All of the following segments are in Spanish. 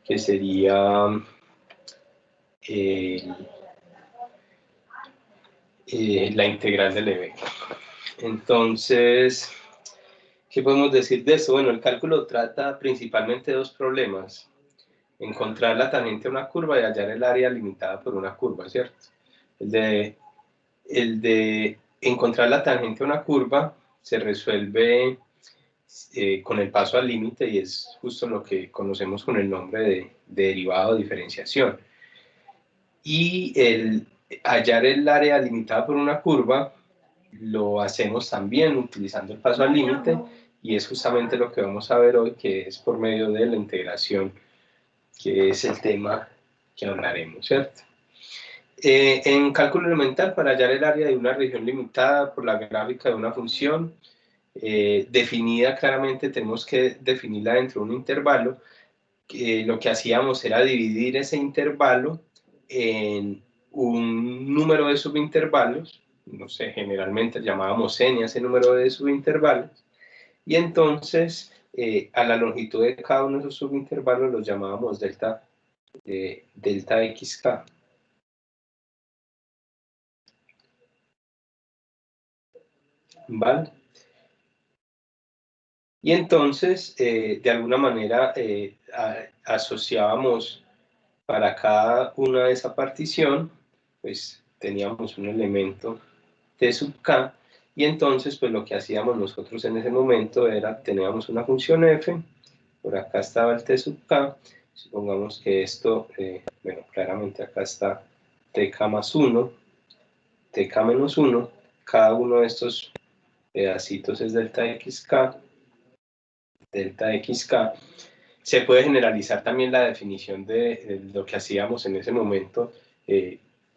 que sería la integral del EB. Entonces, ¿qué podemos decir de eso? Bueno, el cálculo trata principalmente de dos problemas: encontrar la tangente a una curva y hallar el área limitada por una curva, ¿cierto? El de encontrar la tangente a una curva se resuelve con el paso al límite, y es justo lo que conocemos con el nombre de derivado de diferenciación. Y el hallar el área limitada por una curva lo hacemos también utilizando el paso al límite, y es justamente lo que vamos a ver hoy, que es por medio de la integración, que es el tema que hablaremos, ¿cierto? En cálculo elemental, para hallar el área de una región limitada por la gráfica de una función definida claramente, tenemos que definirla dentro de un intervalo. Lo que hacíamos era dividir ese intervalo en un número de subintervalos, no sé, generalmente llamábamos n a ese número de subintervalos, y entonces a la longitud de cada uno de esos subintervalos los llamábamos delta xk. ¿Vale? Y entonces, de alguna manera, asociábamos para cada una de esa partición, pues teníamos un elemento t sub k, y entonces pues lo que hacíamos nosotros en ese momento era, teníamos una función f, por acá estaba el t sub k, supongamos que esto, bueno, claramente acá está tk más 1, tk menos 1, cada uno de estos pedacitos es delta xk, se puede generalizar también la definición de lo que hacíamos en ese momento,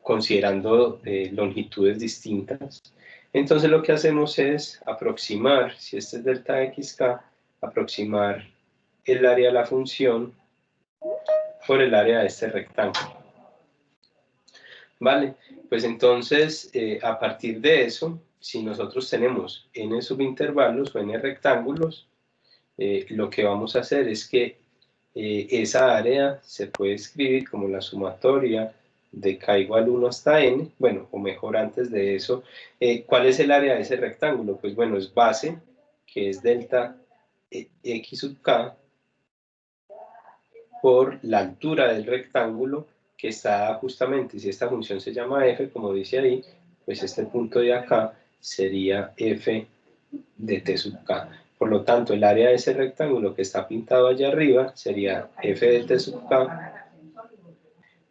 considerando longitudes distintas. Entonces lo que hacemos es aproximar, si este es delta xk, aproximar el área de la función por el área de este rectángulo. Vale, pues entonces a partir de eso, si nosotros tenemos n subintervalos o n rectángulos, lo que vamos a hacer es que esa área se puede escribir como la sumatoria de k igual 1 hasta n, bueno, o mejor antes de eso, ¿cuál es el área de ese rectángulo? Pues bueno, es base, que es delta x sub k, por la altura del rectángulo, que está justamente, si esta función se llama f, como dice ahí, pues este punto de acá sería f de t sub k. Por lo tanto, el área de ese rectángulo que está pintado allá arriba sería f de t sub k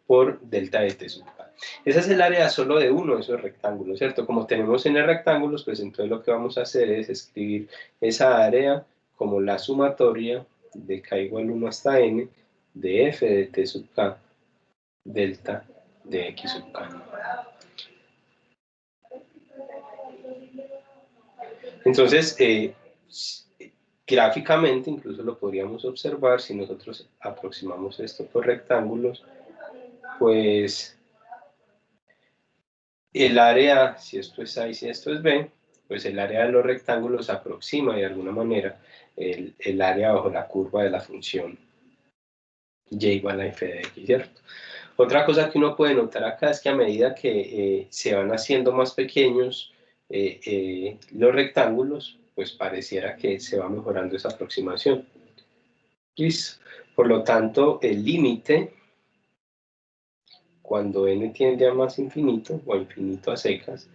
por delta de t sub k. Esa es el área solo de uno de esos rectángulos, ¿cierto? Como tenemos n rectángulos, pues entonces lo que vamos a hacer es escribir esa área como la sumatoria de k igual 1 hasta n de f de t sub k delta de x sub k. Entonces, gráficamente incluso lo podríamos observar si nosotros aproximamos esto por rectángulos, pues el área, si esto es A y si esto es B, pues el área de los rectángulos aproxima de alguna manera el área bajo la curva de la función y igual a f de x, ¿cierto? Otra cosa que uno puede notar acá es que a medida que se van haciendo más pequeños los rectángulos, pues pareciera que se va mejorando esa aproximación. Listo. Por lo tanto, el límite, cuando n tiende a más infinito, o a infinito a secas,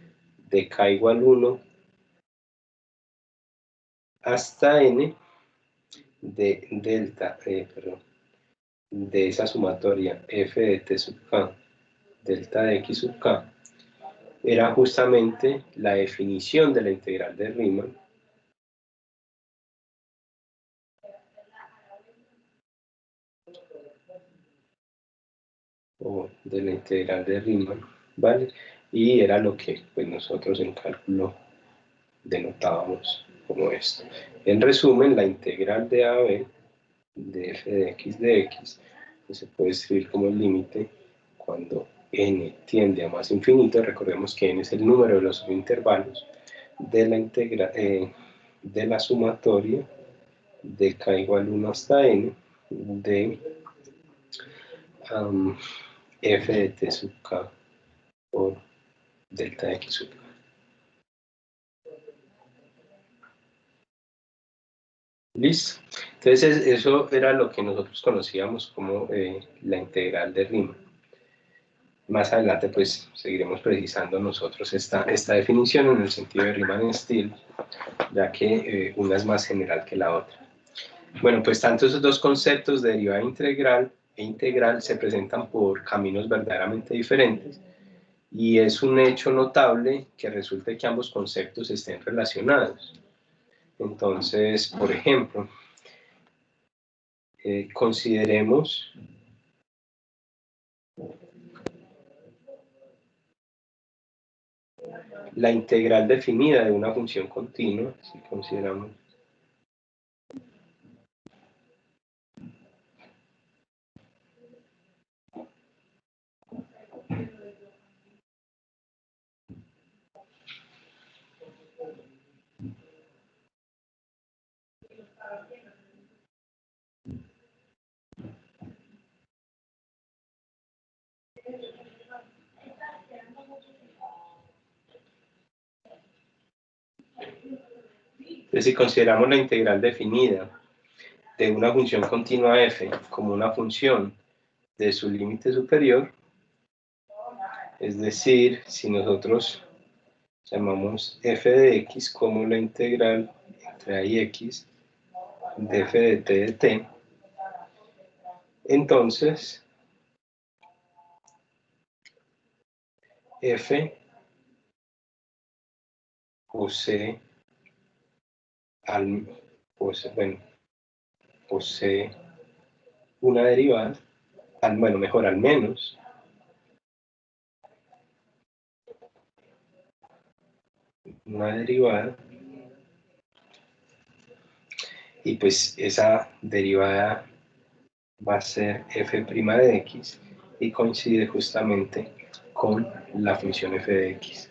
de k igual 1 hasta n, de delta, de esa sumatoria f de t sub k, delta de x sub k, era justamente la definición de la integral de Riemann, o de la integral de Riemann, ¿vale? Y era lo que pues, nosotros en cálculo denotábamos como esto. En resumen, la integral de a a b de f de x, pues se puede escribir como el límite cuando n tiende a más infinito. Recordemos que n es el número de los subintervalos de de la sumatoria de k igual 1 hasta n de f de t sub k por delta x sub k. Listo. Entonces eso era lo que nosotros conocíamos como la integral de Riemann. Más adelante pues seguiremos precisando nosotros esta definición en el sentido de Riemann-Stieltjes, ya que una es más general que la otra. Bueno, pues tanto esos dos conceptos de derivada integral e integral se presentan por caminos verdaderamente diferentes, y es un hecho notable que resulte que ambos conceptos estén relacionados. Entonces, por ejemplo, consideremos la integral definida de una función continua, si consideramos si consideramos la integral definida de una función continua f como una función de su límite superior, es decir, si nosotros llamamos f de x como la integral entre a y x de f de t de t, entonces f posee una derivada, al menos una derivada, y pues esa derivada va a ser f' de x y coincide justamente con la función f de x.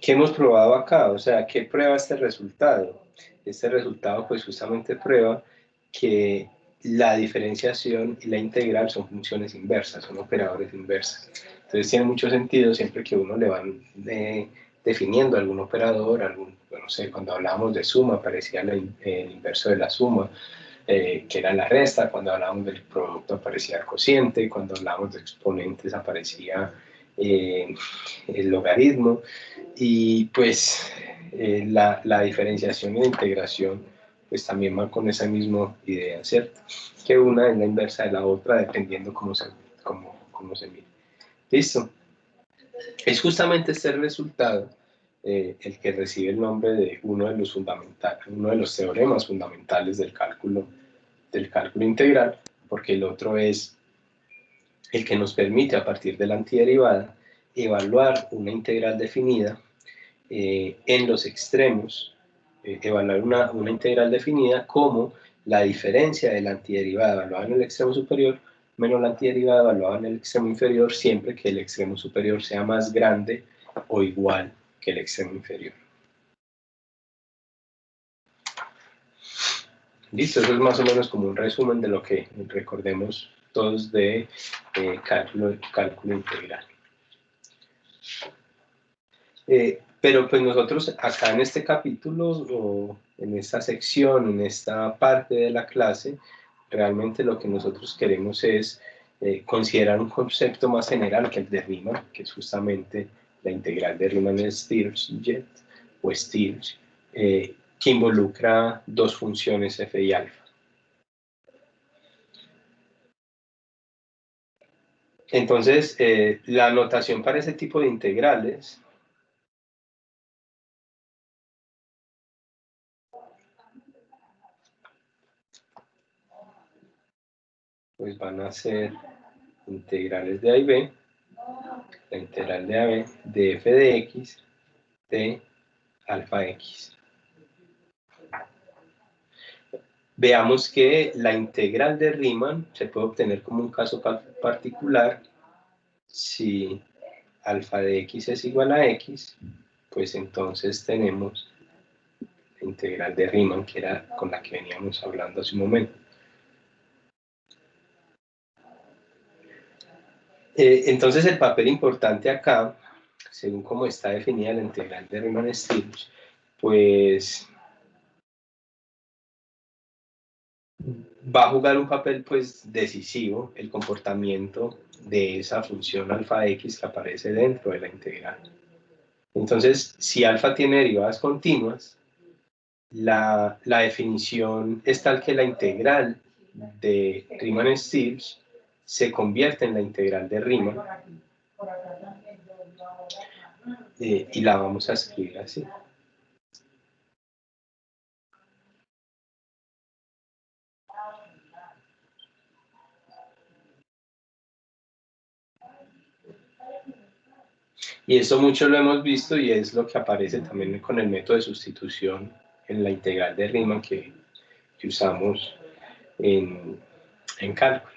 ¿Qué hemos probado acá? O sea, ¿qué prueba este resultado? Este resultado pues justamente prueba que la diferenciación y la integral son funciones inversas, son operadores inversos. Entonces tiene mucho sentido siempre que uno le van definiendo algún operador, no sé, cuando hablábamos de suma aparecía el inverso de la suma, que era la resta. Cuando hablábamos del producto aparecía el cociente, cuando hablábamos de exponentes aparecía el logaritmo, y pues la diferenciación y la integración pues también van con esa misma idea, ¿cierto? Que una es la inversa de la otra dependiendo cómo se mire. ¿Listo? Es justamente este resultado el que recibe el nombre de uno de los teoremas fundamentales del cálculo integral, porque el otro es el que nos permite a partir de la antiderivada evaluar una integral definida en los extremos, evaluar una integral definida como la diferencia de la antiderivada evaluada en el extremo superior menos la antiderivada evaluada en el extremo inferior, siempre que el extremo superior sea más grande o igual que el extremo inferior. Listo, eso es más o menos como un resumen de lo que recordemos todos de cálculo integral. Pero pues nosotros acá en este capítulo, o en esta sección, en esta parte de la clase, realmente lo que nosotros queremos es considerar un concepto más general que el de Riemann, que es justamente la integral de Riemann-Stieltjes o Stieltjes, que involucra dos funciones f y alfa. Entonces, la notación para ese tipo de integrales pues van a ser integrales de A y B, la integral de AB de f de x de alfa x. Veamos que la integral de Riemann se puede obtener como un caso particular si alfa de x es igual a x, pues entonces tenemos la integral de Riemann, que era con la que veníamos hablando hace un momento. Entonces el papel importante acá, según como está definida la integral de Riemann-Stieltjes, pues va a jugar un papel pues decisivo el comportamiento de esa función alfa x que aparece dentro de la integral. Entonces, si alfa tiene derivadas continuas, la definición es tal que la integral de Riemann-Stieltjes se convierte en la integral de Riemann, y la vamos a escribir así. Y esto mucho lo hemos visto y es lo que aparece también con el método de sustitución en la integral de Riemann que usamos en cálculo.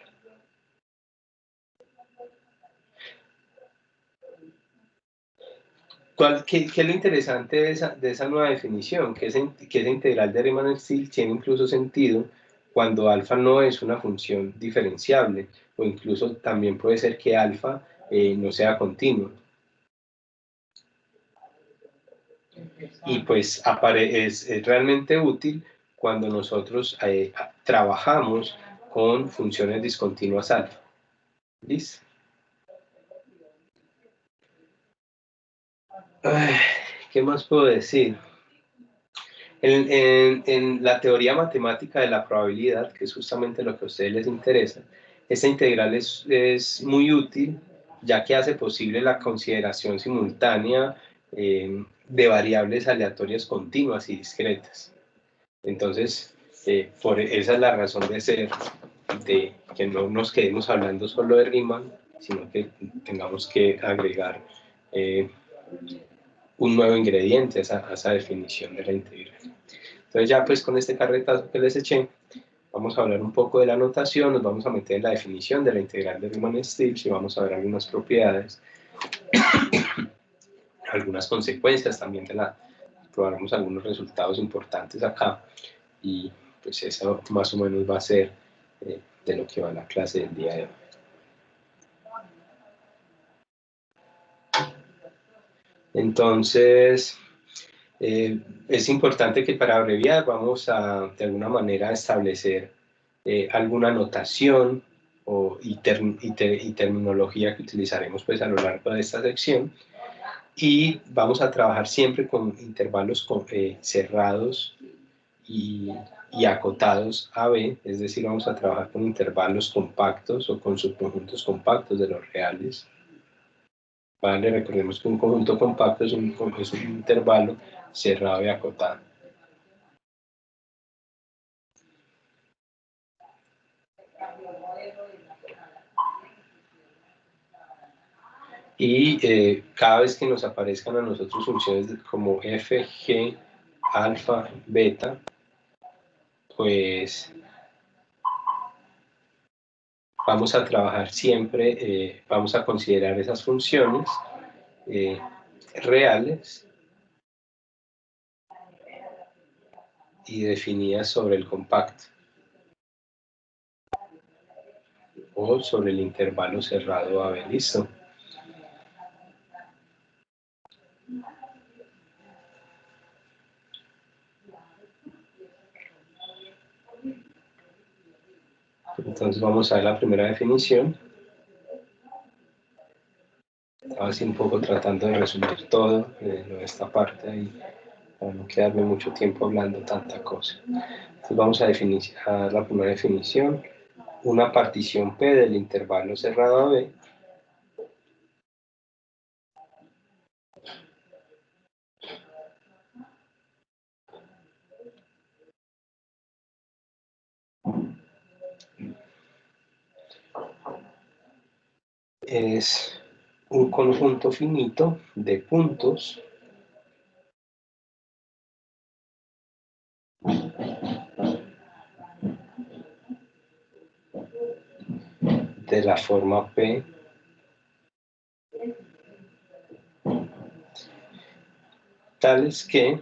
¿Qué es lo interesante de esa nueva definición? Que esa integral de Riemann-Stieltjes tiene incluso sentido cuando alfa no es una función diferenciable, o incluso también puede ser que alfa no sea continuo. Y pues es realmente útil cuando nosotros trabajamos con funciones discontinuas alfa. ¿Listo? ¿Qué más puedo decir? En la teoría matemática de la probabilidad, que es justamente lo que a ustedes les interesa, esta integral es muy útil ya que hace posible la consideración simultánea de variables aleatorias continuas y discretas. Entonces, esa es la razón de ser, de que no nos quedemos hablando solo de Riemann, sino que tengamos que agregar un nuevo ingrediente a esa definición de la integral. Entonces ya pues con este carretazo que les eché, vamos a hablar un poco de la notación, nos vamos a meter en la definición de la integral de Riemann-Stieltjes y vamos a ver algunas propiedades, algunas consecuencias también probaremos algunos resultados importantes acá y pues eso más o menos va a ser de lo que va la clase del día de hoy. Entonces, es importante que para abreviar vamos a de alguna manera establecer alguna notación y terminología que utilizaremos pues a lo largo de esta sección, y vamos a trabajar siempre con intervalos cerrados y acotados a B, es decir, vamos a trabajar con intervalos compactos o con subconjuntos compactos de los reales. Vale, recordemos que un conjunto compacto es un intervalo cerrado y acotado. Y cada vez que nos aparezcan a nosotros funciones como f, g, alfa, beta, pues vamos a trabajar siempre, vamos a considerar esas funciones reales y definidas sobre el compacto o sobre el intervalo cerrado AB. ¿Listo? Entonces vamos a ver la primera definición. Estaba así un poco tratando de resumir todo de esta parte ahí, para no quedarme mucho tiempo hablando tanta cosa. Entonces vamos a dar la primera definición. Una partición P del intervalo cerrado AB es un conjunto finito de puntos de la forma P tales que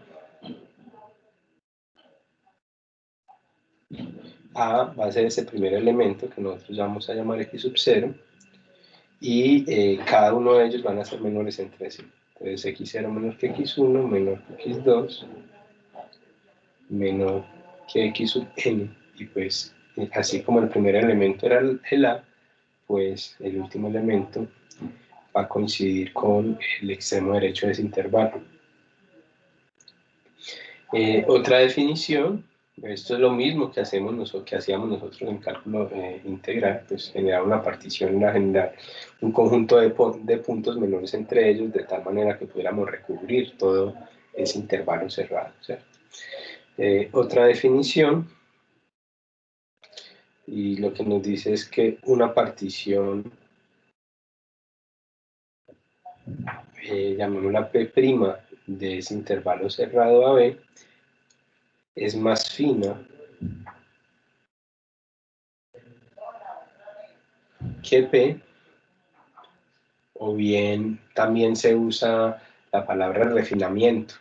A va a ser ese primer elemento que nosotros vamos a llamar X sub 0 y cada uno de ellos van a ser menores entre sí. Entonces x0 menor que x1, menor que x2, menor que x sub n, y pues así como el primer elemento era el A, pues el último elemento va a coincidir con el extremo derecho de ese intervalo. Otra definición, esto es lo mismo que hacíamos nosotros en cálculo integral, pues generar una partición, generar un conjunto de puntos menores entre ellos, de tal manera que pudiéramos recubrir todo ese intervalo cerrado, ¿cierto? Otra definición, y lo que nos dice es que una partición, llamémosla P' de ese intervalo cerrado AB, es más fina que P, o bien también se usa la palabra refinamiento.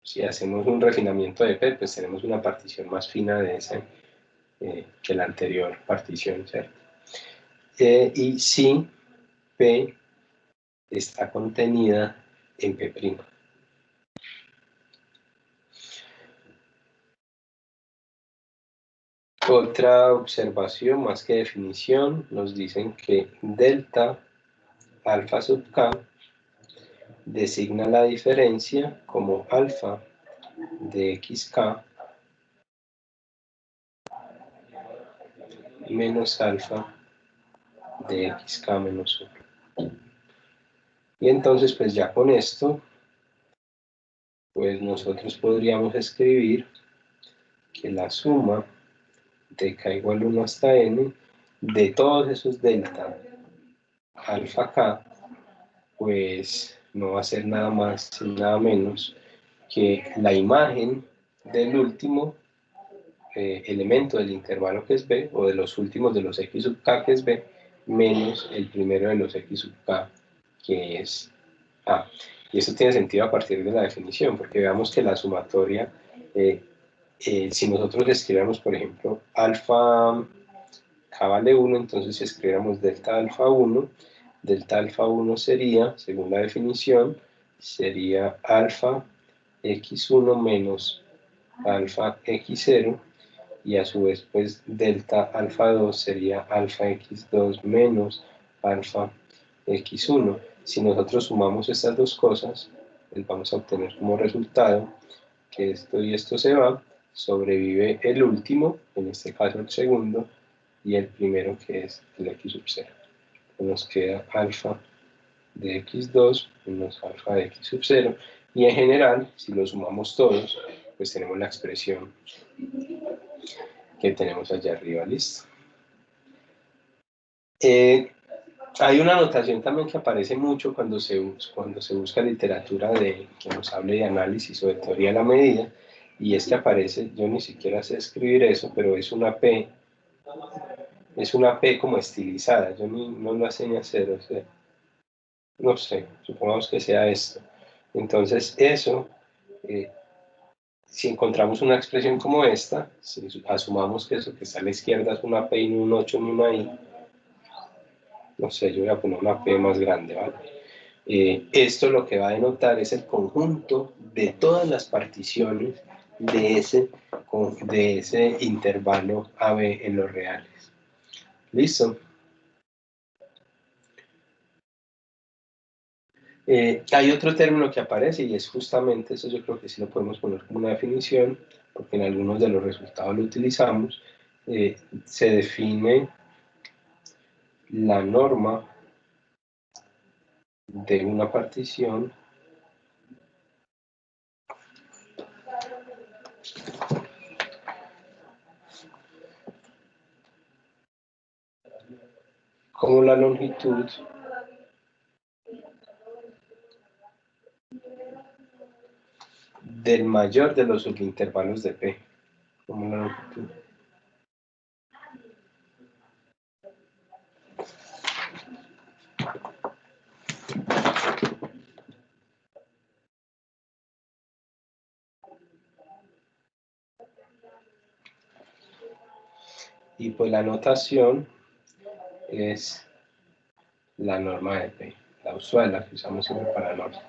Si hacemos un refinamiento de P, pues tenemos una partición más fina de ese que la anterior partición, ¿cierto? Y si P está contenida en P'. Otra observación, más que definición, nos dicen que delta alfa sub k designa la diferencia como alfa de xk menos alfa de xk menos 1. Y entonces, pues ya con esto, pues nosotros podríamos escribir que la suma de k igual 1 hasta n de todos esos delta alfa k, pues no va a ser nada más y nada menos que la imagen del último elemento del intervalo que es b, o de los últimos de los x sub k que es b, menos el primero de los x sub k que es a. Y eso tiene sentido a partir de la definición, porque veamos que la sumatoria, si nosotros escribiéramos, por ejemplo, alfa k vale 1, entonces si escribiéramos delta alfa 1 sería, según la definición, sería alfa x1 menos alfa x0, y a su vez pues delta alfa 2 sería alfa x2 menos alfa x1. Si nosotros sumamos estas dos cosas, pues vamos a obtener como resultado que esto y esto se va, sobrevive el último, en este caso el segundo, y el primero que es el x sub 0. Nos queda alfa de x2 menos alfa de x sub 0, y en general, si lo sumamos todos, pues tenemos la expresión que tenemos allá arriba, listo. Hay una notación también que aparece mucho cuando se busca literatura que nos hable de análisis o de teoría de la medida, y es que aparece, yo ni siquiera sé escribir eso, pero es una P como estilizada, yo no la sé ni hacer, o sea, no sé, supongamos que sea esto. Entonces eso, si encontramos una expresión como esta, si asumamos que eso que está a la izquierda es una P y no un 8 ni una I, no sé, yo voy a poner una P más grande, ¿vale? Esto lo que va a denotar es el conjunto de todas las particiones de ese intervalo AB en los reales. ¿Listo? Hay otro término que aparece y es justamente eso, yo creo que sí lo podemos poner como una definición, porque en algunos de los resultados lo utilizamos. Se define la norma de una partición como la longitud del mayor de los subintervalos de P, como la longitud. Y pues la notación es la norma de P, la usual, la que usamos siempre para norma.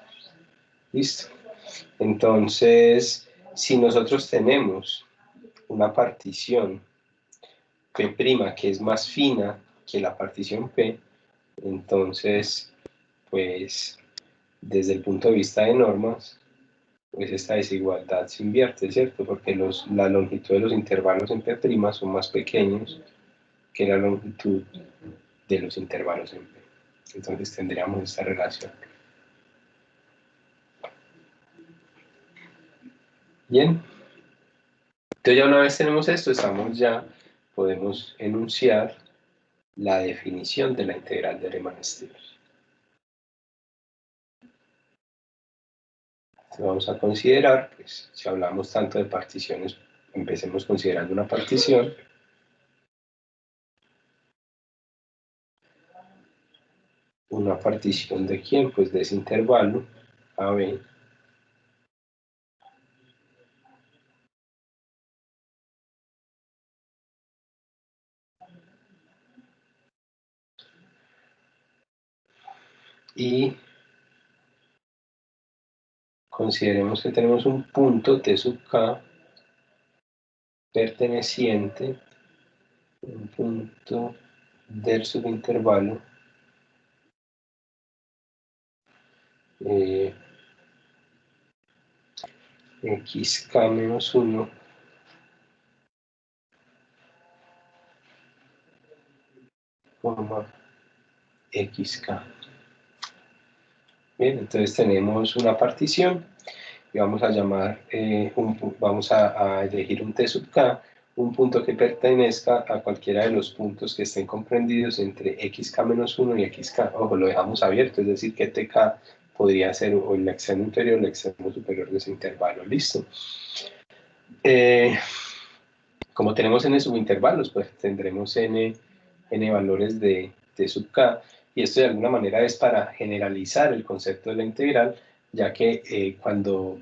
¿Listo? Entonces, si nosotros tenemos una partición P' que es más fina que la partición P, entonces, pues, desde el punto de vista de normas, pues esta desigualdad se invierte, ¿cierto? Porque la longitud de los intervalos en P' son más pequeños que la longitud de los intervalos en P. Entonces tendríamos esta relación. Bien. Entonces ya una vez tenemos esto, podemos enunciar la definición de la integral de Riemann-Stieltjes. Vamos a considerar, pues, si hablamos tanto de particiones, empecemos considerando una partición. ¿Una partición de quién? Pues de ese intervalo, AB. Y consideremos que tenemos un punto T sub K perteneciente, un punto del subintervalo xk menos 1 forma xk. Bien, entonces tenemos una partición y vamos a llamar, vamos a elegir un T sub K, un punto que pertenezca a cualquiera de los puntos que estén comprendidos entre xk menos 1 y xk. Ojo, lo dejamos abierto, es decir, que tk podría ser o el extremo inferior o el extremo superior de ese intervalo. Listo. Como tenemos n subintervalos, pues tendremos n valores de T sub K, y esto de alguna manera es para generalizar el concepto de la integral, ya que cuando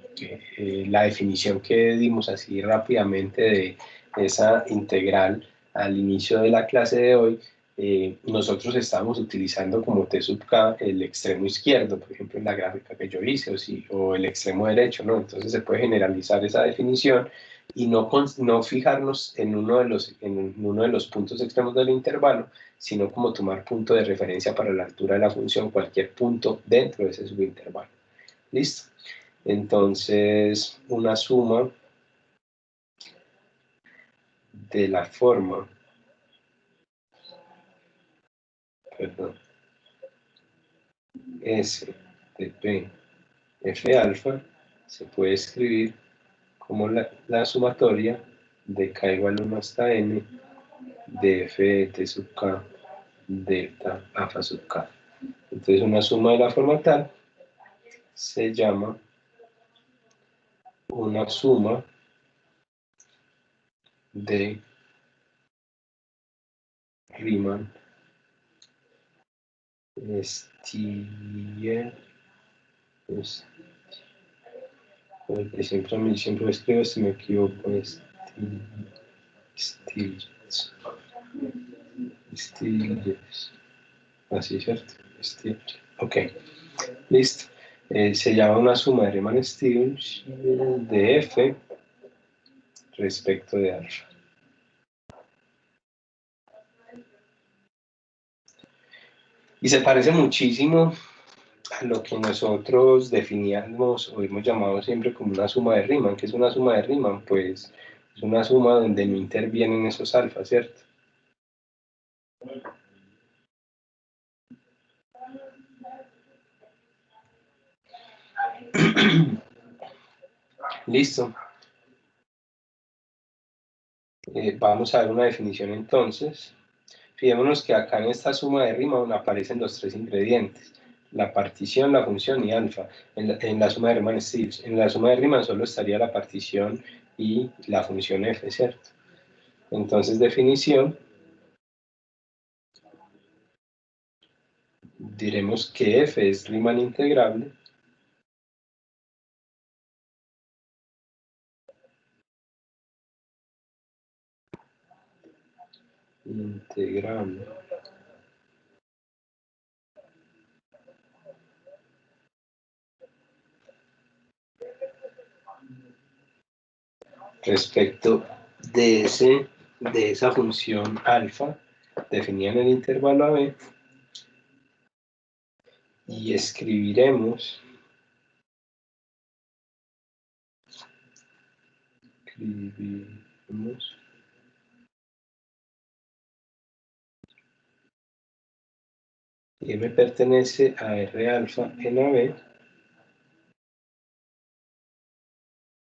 la definición que dimos así rápidamente de esa integral al inicio de la clase de hoy, nosotros estamos utilizando como T sub K el extremo izquierdo, por ejemplo en la gráfica que yo hice, o el extremo derecho, ¿no? Entonces se puede generalizar esa definición y no fijarnos en uno de los puntos extremos del intervalo, sino como tomar punto de referencia para la altura de la función, cualquier punto dentro de ese subintervalo. ¿Listo? Entonces, una suma de la forma, perdón, S de P F alfa se puede escribir como la sumatoria de K igual 1 hasta N de F de T sub K delta alfa sub K. Entonces una suma de la forma tal se llama una suma de Riemann Stieltjes. Porque siempre escribo si me equivoco. Stieltjes. Así, ¿cierto? Stieltjes. Ok, listo. Se llama una suma de Riemann Stieltjes de F respecto de alfa. Y se parece muchísimo a lo que nosotros definíamos o hemos llamado siempre como una suma de Riemann. ¿Qué es una suma de Riemann? Pues es una suma donde no intervienen esos alfas, ¿cierto? Listo. Vamos a ver una definición entonces. Fijémonos que acá en esta suma de Riemann aparecen los tres ingredientes: la partición, la función y alfa. En la suma de Riemann-Stieltjes. En la suma de Riemann solo estaría la partición y la función f, ¿cierto? Entonces, definición, diremos que f es Riemann integrable integrable respecto de esa función alfa definida en el intervalo AB, y escribiremos y M pertenece a R alfa en AB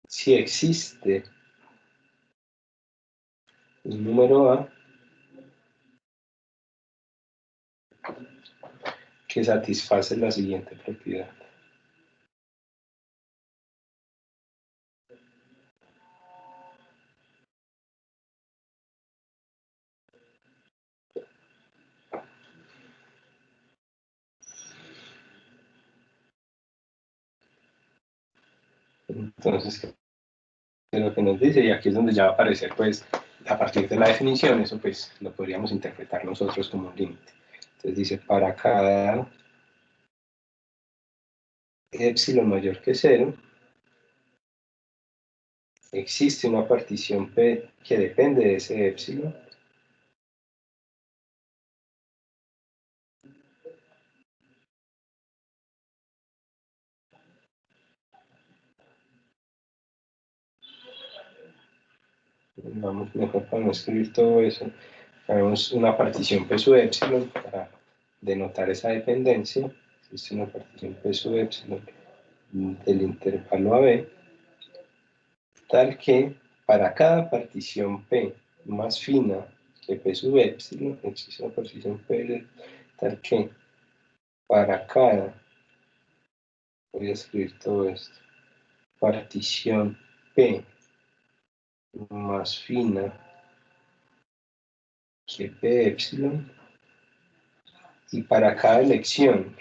si existe un número A que satisface la siguiente propiedad. Entonces, ¿qué es lo que nos dice? Y aquí es donde ya va a aparecer, pues, a partir de la definición, eso pues lo podríamos interpretar nosotros como un límite. Entonces dice, para cada epsilon mayor que 0, existe una partición P que depende de ese epsilon, vamos mejor para no escribir todo eso, hagamos una partición P sub epsilon para denotar esa dependencia. Existe una partición P sub epsilon del intervalo AB, tal que para cada partición P más fina que P sub epsilon, existe una partición P tal que para cada, voy a escribir todo esto, partición P más fina que P epsilon, y para cada elección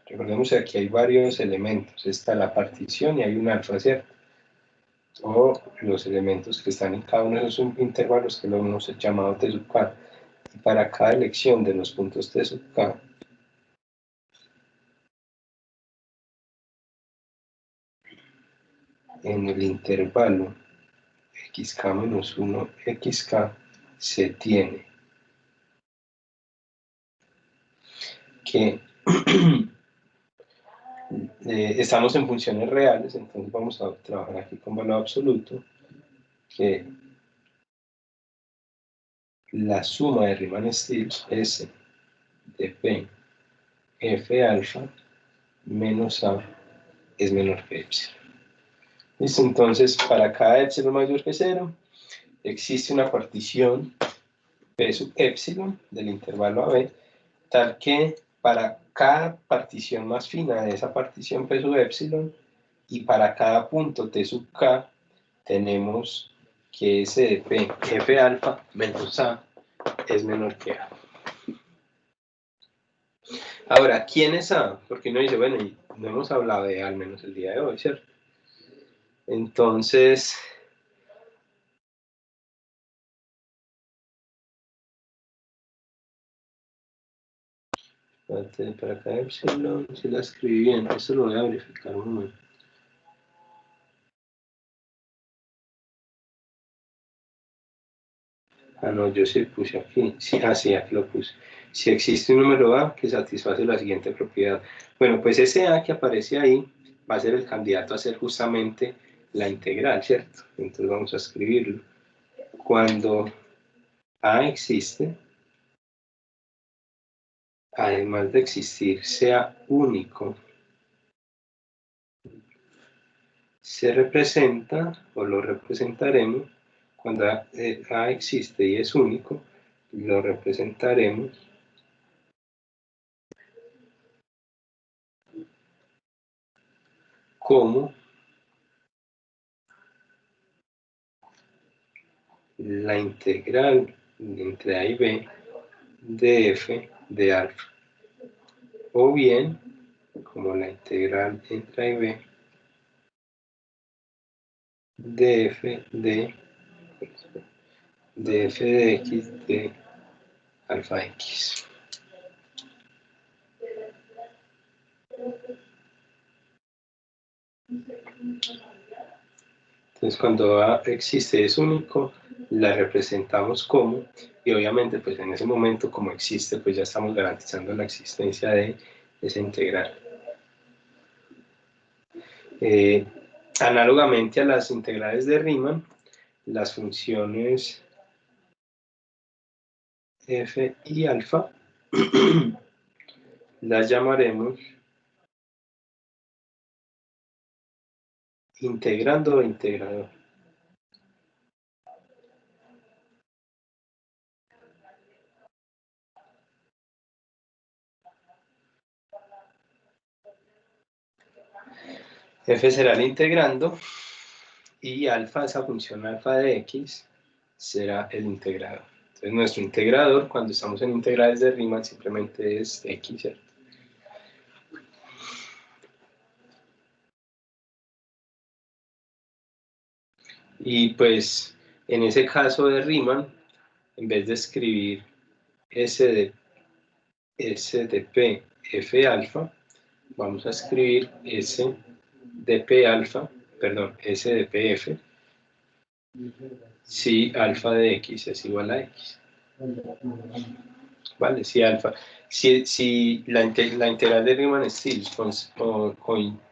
recordemos que aquí hay varios elementos, está la partición y hay un alfa, ¿cierto? O los elementos que están en cada uno de esos intervalos que lo hemos llamado T sub k. Y para cada elección de los puntos T sub k, en el intervalo xk menos 1 xk, se tiene que estamos en funciones reales, entonces vamos a trabajar aquí con valor absoluto, que la suma de Riemann-Stieltje S de P F alfa menos A es menor que epsilon. ¿Listo? Entonces, para cada epsilon mayor que 0, existe una partición P sub epsilon del intervalo AB, tal que para cada partición más fina de esa partición P sub epsilon y para cada punto T sub K, tenemos que S de P F alfa menos A es menor que A. Ahora, ¿quién es A? Porque uno dice, bueno, y no hemos hablado de A al menos el día de hoy, ¿cierto? Entonces, para cada epsilon, si la escribí bien, esto lo voy a verificar un momento. Ah, no, yo sí puse aquí. Sí, sí, aquí lo puse. Si existe un número A que satisface la siguiente propiedad. Bueno, pues ese A que aparece ahí va a ser el candidato a ser justamente la integral, ¿cierto? Entonces vamos a escribirlo. Cuando A existe, además de existir, sea único, se representa, o lo representaremos, cuando A existe y es único, lo representaremos como la integral entre A y B de f de alfa, o bien como la integral entre A y B de f de x de alfa x. Entonces cuando A existe es único, la representamos como, y obviamente pues en ese momento como existe, pues ya estamos garantizando la existencia de esa integral. Análogamente a las integrales de Riemann, las funciones f y alfa las llamaremos integrando o integrador. F será el integrando y alfa, esa función alfa de x, será el integrador. Entonces nuestro integrador, cuando estamos en integrales de Riemann, simplemente es x, ¿cierto? Y pues en ese caso de Riemann, en vez de escribir S de P F alfa, vamos a escribir S de P alfa, perdón, S de P F, si alfa de x es igual a x. Vale, si alfa, si la integral de Riemann-Stieltjes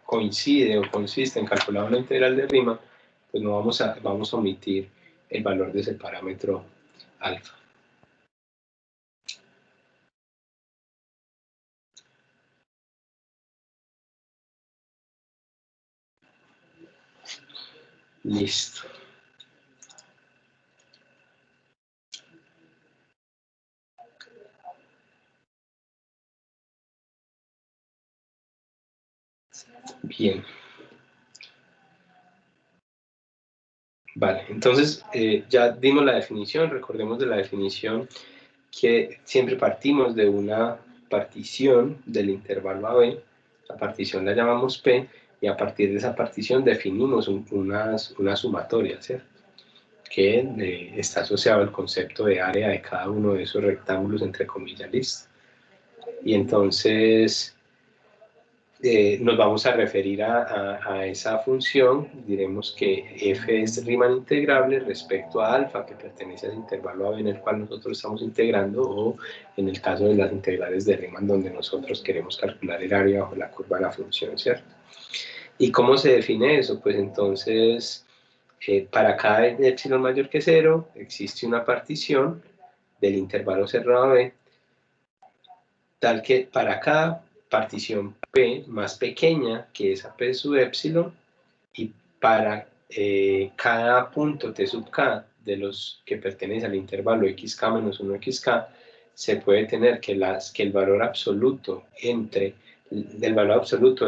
coincide o consiste en calcular una integral de Riemann, pues no vamos a omitir el valor de ese parámetro alfa. Listo. Bien. Vale, entonces ya dimos la definición, recordemos de la definición que siempre partimos de una partición del intervalo AB, la partición la llamamos P, y a partir de esa partición definimos una sumatoria, ¿cierto? Que está asociado al concepto de área de cada uno de esos rectángulos, entre comillas, listo. Y entonces nos vamos a referir a esa función, diremos que f es Riemann integrable respecto a alfa, que pertenece al intervalo AB en el cual nosotros estamos integrando, o en el caso de las integrales de Riemann, donde nosotros queremos calcular el área bajo la curva de la función, ¿cierto? ¿Y cómo se define eso? Pues entonces, para cada epsilon mayor que 0, existe una partición del intervalo cerrado AB, tal que para cada partición P más pequeña que esa P sub epsilon, y para cada punto T sub K de los que pertenecen al intervalo xk menos 1 xk, se puede tener que el valor absoluto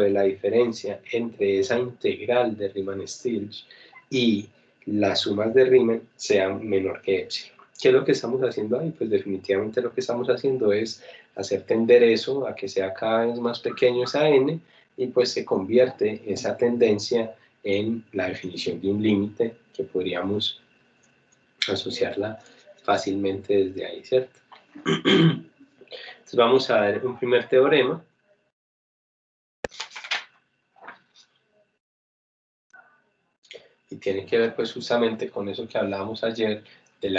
de la diferencia entre esa integral de Riemann-Stieltjes y las sumas de Riemann sean menor que epsilon. ¿Qué es lo que estamos haciendo ahí? Pues definitivamente lo que estamos haciendo es hacer tender eso a que sea cada vez más pequeño esa n, y pues se convierte esa tendencia en la definición de un límite que podríamos asociarla fácilmente desde ahí, ¿cierto? Entonces vamos a ver un primer teorema. Y tiene que ver pues justamente con eso que hablábamos ayer de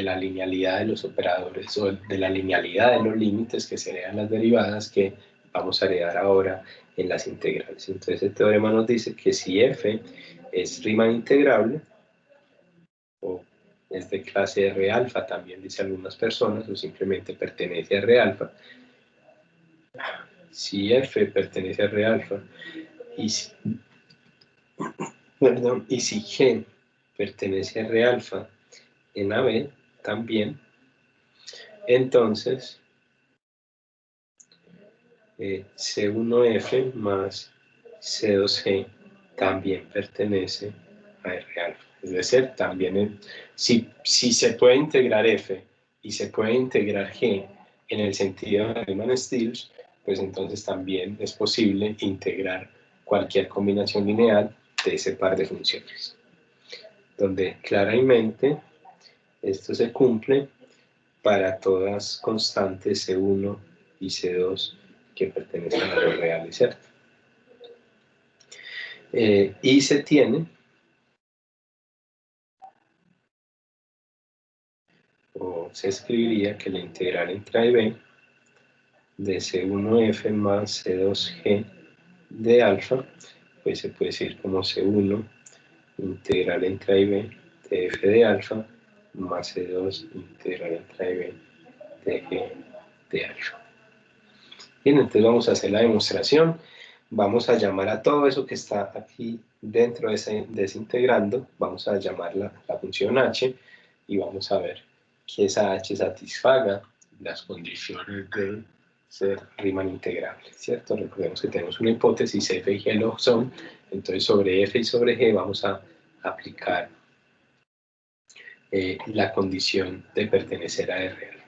la linealidad de los operadores, o de la linealidad de los límites que se heredan las derivadas, que vamos a heredar ahora en las integrales. Entonces el teorema nos dice que si f es Riemann integrable, o es de clase R alfa, también dice algunas personas, o simplemente pertenece a R alfa, si f pertenece a R alfa y si, y si g pertenece a R alfa en AB también, entonces C1F más C2G también pertenece a R alfa. Es decir, también si se puede integrar F y se puede integrar G en el sentido de Riemann-Stieltjes, pues entonces también es posible integrar cualquier combinación lineal de ese par de funciones, donde claramente esto se cumple para todas constantes C1 y C2 que pertenecen a los reales, ¿cierto? Y se tiene, o se escribiría que la integral entre A y B de C1F más C2G de alfa, pues se puede decir como C1 integral entre A y B de F de alfa más C2 integral entre A y B de G de alfa. Bien, entonces vamos a hacer la demostración. Vamos a llamar a todo eso que está aquí dentro de ese integrando, vamos a llamarla la función h, y vamos a ver que esa h satisfaga las condiciones de ser Riemann integrable, ¿cierto? Recordemos que tenemos una hipótesis, f y g lo son, entonces sobre f y sobre g vamos a aplicar la condición de pertenecer a R real.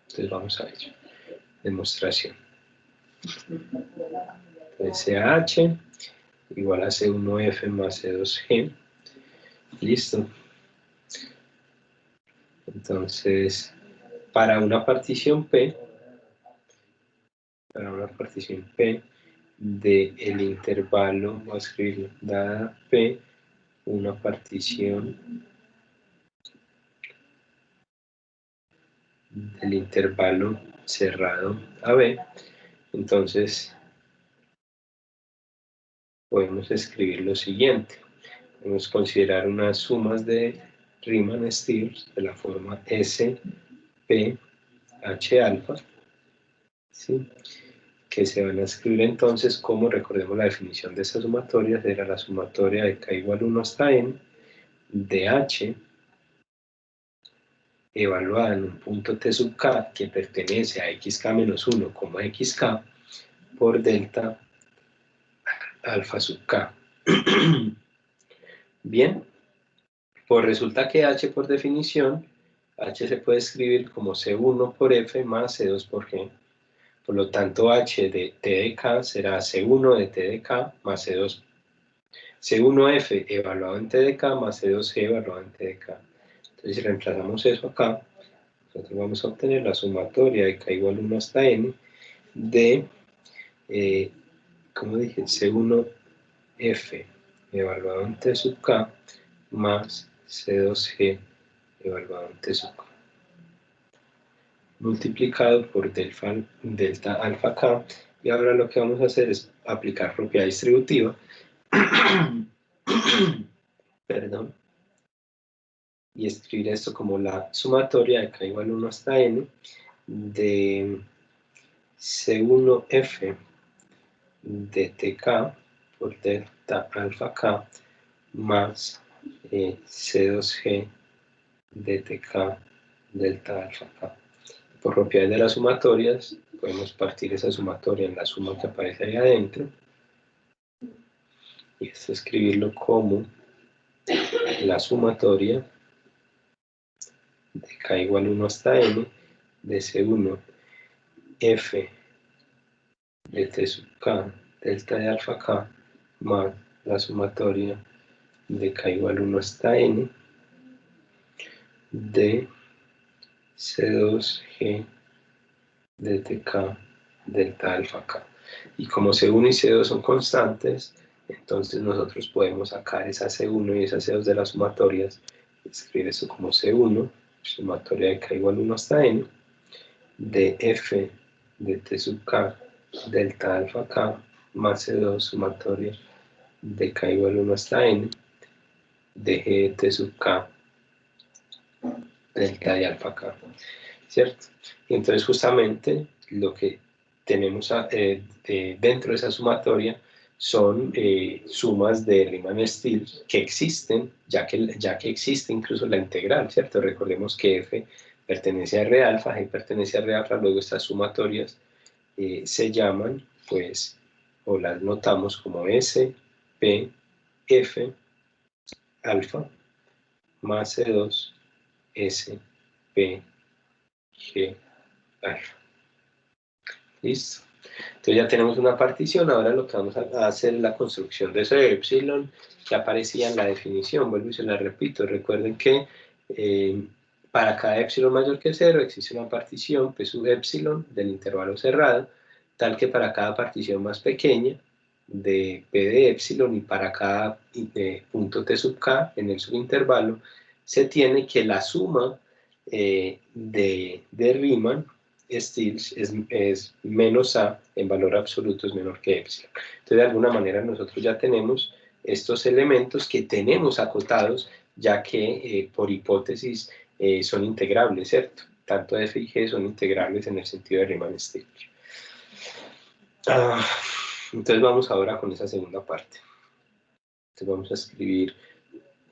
Entonces vamos a ello. Demostración. Entonces h igual a C1F más C2G. Listo. Entonces, para una partición P del intervalo, voy a escribir dada P, una partición del intervalo cerrado AB, entonces podemos escribir lo siguiente. Podemos considerar unas sumas de Riemann-Stieltjes de la forma S, P, H alfa, ¿sí? Que se van a escribir entonces como, recordemos la definición de esa sumatoria, era la sumatoria de k igual 1 hasta n de h evaluada en un punto t sub k que pertenece a xk menos 1 como xk por delta alfa sub k. Bien, pues resulta que h por definición, h se puede escribir como c1 por f más c2 por g. Por lo tanto, h de t de k será c1 de t de k más c2 C1F evaluado en t de k más C2G evaluado en t de k. Entonces, si reemplazamos eso acá, nosotros vamos a obtener la sumatoria de k igual 1 hasta n de, como dije, C1F evaluado en t sub k más C2G evaluado en t sub k, multiplicado por delta alfa k, y ahora lo que vamos a hacer es aplicar propiedad distributiva, perdón, y escribir esto como la sumatoria de k igual 1 hasta n de C1F de tk por delta alfa k más C2G de tk delta alfa k. Por propiedades de las sumatorias, podemos partir esa sumatoria en la suma que aparece ahí adentro, y esto escribirlo como la sumatoria de k igual 1 hasta n de C1 F de t sub k delta de alfa k más la sumatoria de k igual 1 hasta n de C2G de tk delta alfa k. Y como C1 y C2 son constantes, entonces nosotros podemos sacar esa C1 y esa C2 de las sumatorias, escribir eso como C1, sumatoria de k igual 1 hasta n, de f de t sub k delta alfa k más C2 sumatoria de k igual 1 hasta n de g de t sub k delta de alfa k, ¿cierto? Y entonces justamente lo que tenemos dentro de esa sumatoria son sumas de Riemann-Stieltjes que existen, ya que existe incluso la integral, ¿cierto? Recordemos que f pertenece a R alfa, g pertenece a R alfa, luego estas sumatorias se llaman, pues, o las notamos como S, P, F, alfa, más C2, S, P, G, alfa. ¿Listo? Entonces ya tenemos una partición, ahora lo que vamos a hacer es la construcción de ese epsilon que aparecía en la definición. Vuelvo y se la repito, recuerden que para cada epsilon mayor que 0 existe una partición P sub epsilon del intervalo cerrado, tal que para cada partición más pequeña de P de epsilon, y para cada punto T sub K en el subintervalo se tiene que la suma de Riemann-Stieltjes es menos A en valor absoluto, es menor que epsilon. Entonces, de alguna manera nosotros ya tenemos estos elementos que tenemos acotados, ya que por hipótesis son integrables, ¿cierto? Tanto f y g son integrables en el sentido de Riemann-Stieltjes. Entonces vamos ahora con esa segunda parte. Entonces vamos a escribir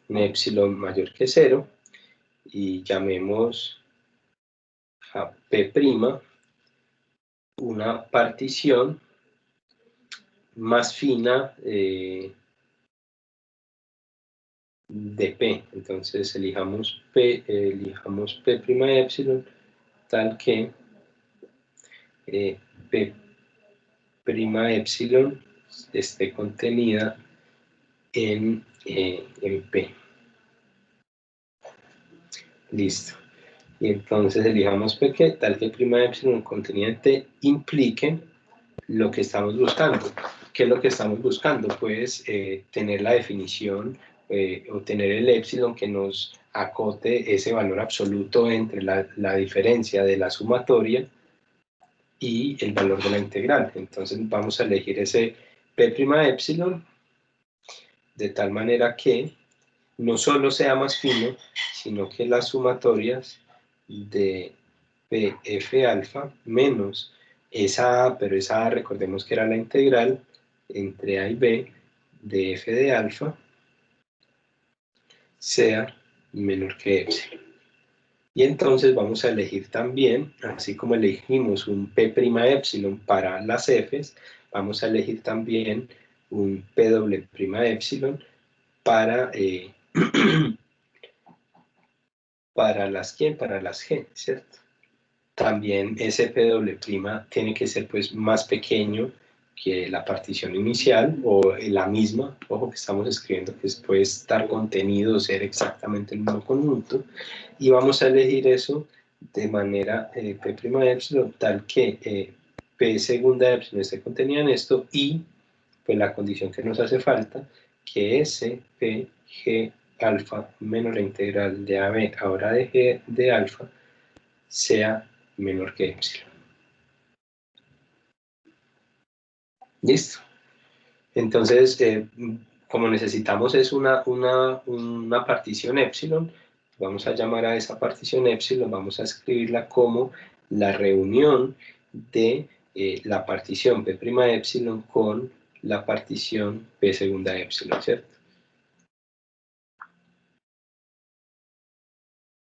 un epsilon mayor que 0 y llamemos a P' una partición más fina de P. Entonces elijamos P' epsilon tal que P' epsilon esté contenida en P. Listo. Y entonces elijamos P que tal que prima epsilon contenida en T implique lo que estamos buscando. ¿Qué es lo que estamos buscando? Pues tener la definición o tener el epsilon que nos acote ese valor absoluto entre la diferencia de la sumatoria y el valor de la integral. Entonces vamos a elegir ese P' epsilon de tal manera que no solo sea más fino, sino que las sumatorias de PF alfa menos esa A, pero esa A recordemos que era la integral entre A y B de f de alfa, sea menor que epsilon. Y entonces vamos a elegir también, así como elegimos un P' epsilon para las Fs, vamos a elegir también un P' epsilon para, para las G, ¿cierto? También ese P' tiene que ser pues más pequeño que la partición inicial o la misma, ojo que estamos escribiendo que puede estar contenido o ser exactamente el mismo conjunto, y vamos a elegir eso de manera P' epsilon tal que P segunda epsilon esté contenida en esto y pues la condición que nos hace falta, que ese P G alfa menos la integral de AB ahora de G de alfa sea menor que epsilon. Listo. Entonces, como necesitamos es una partición epsilon, vamos a llamar a esa partición epsilon, vamos a escribirla como la reunión de la partición P' epsilon con la partición P segunda epsilon, ¿cierto?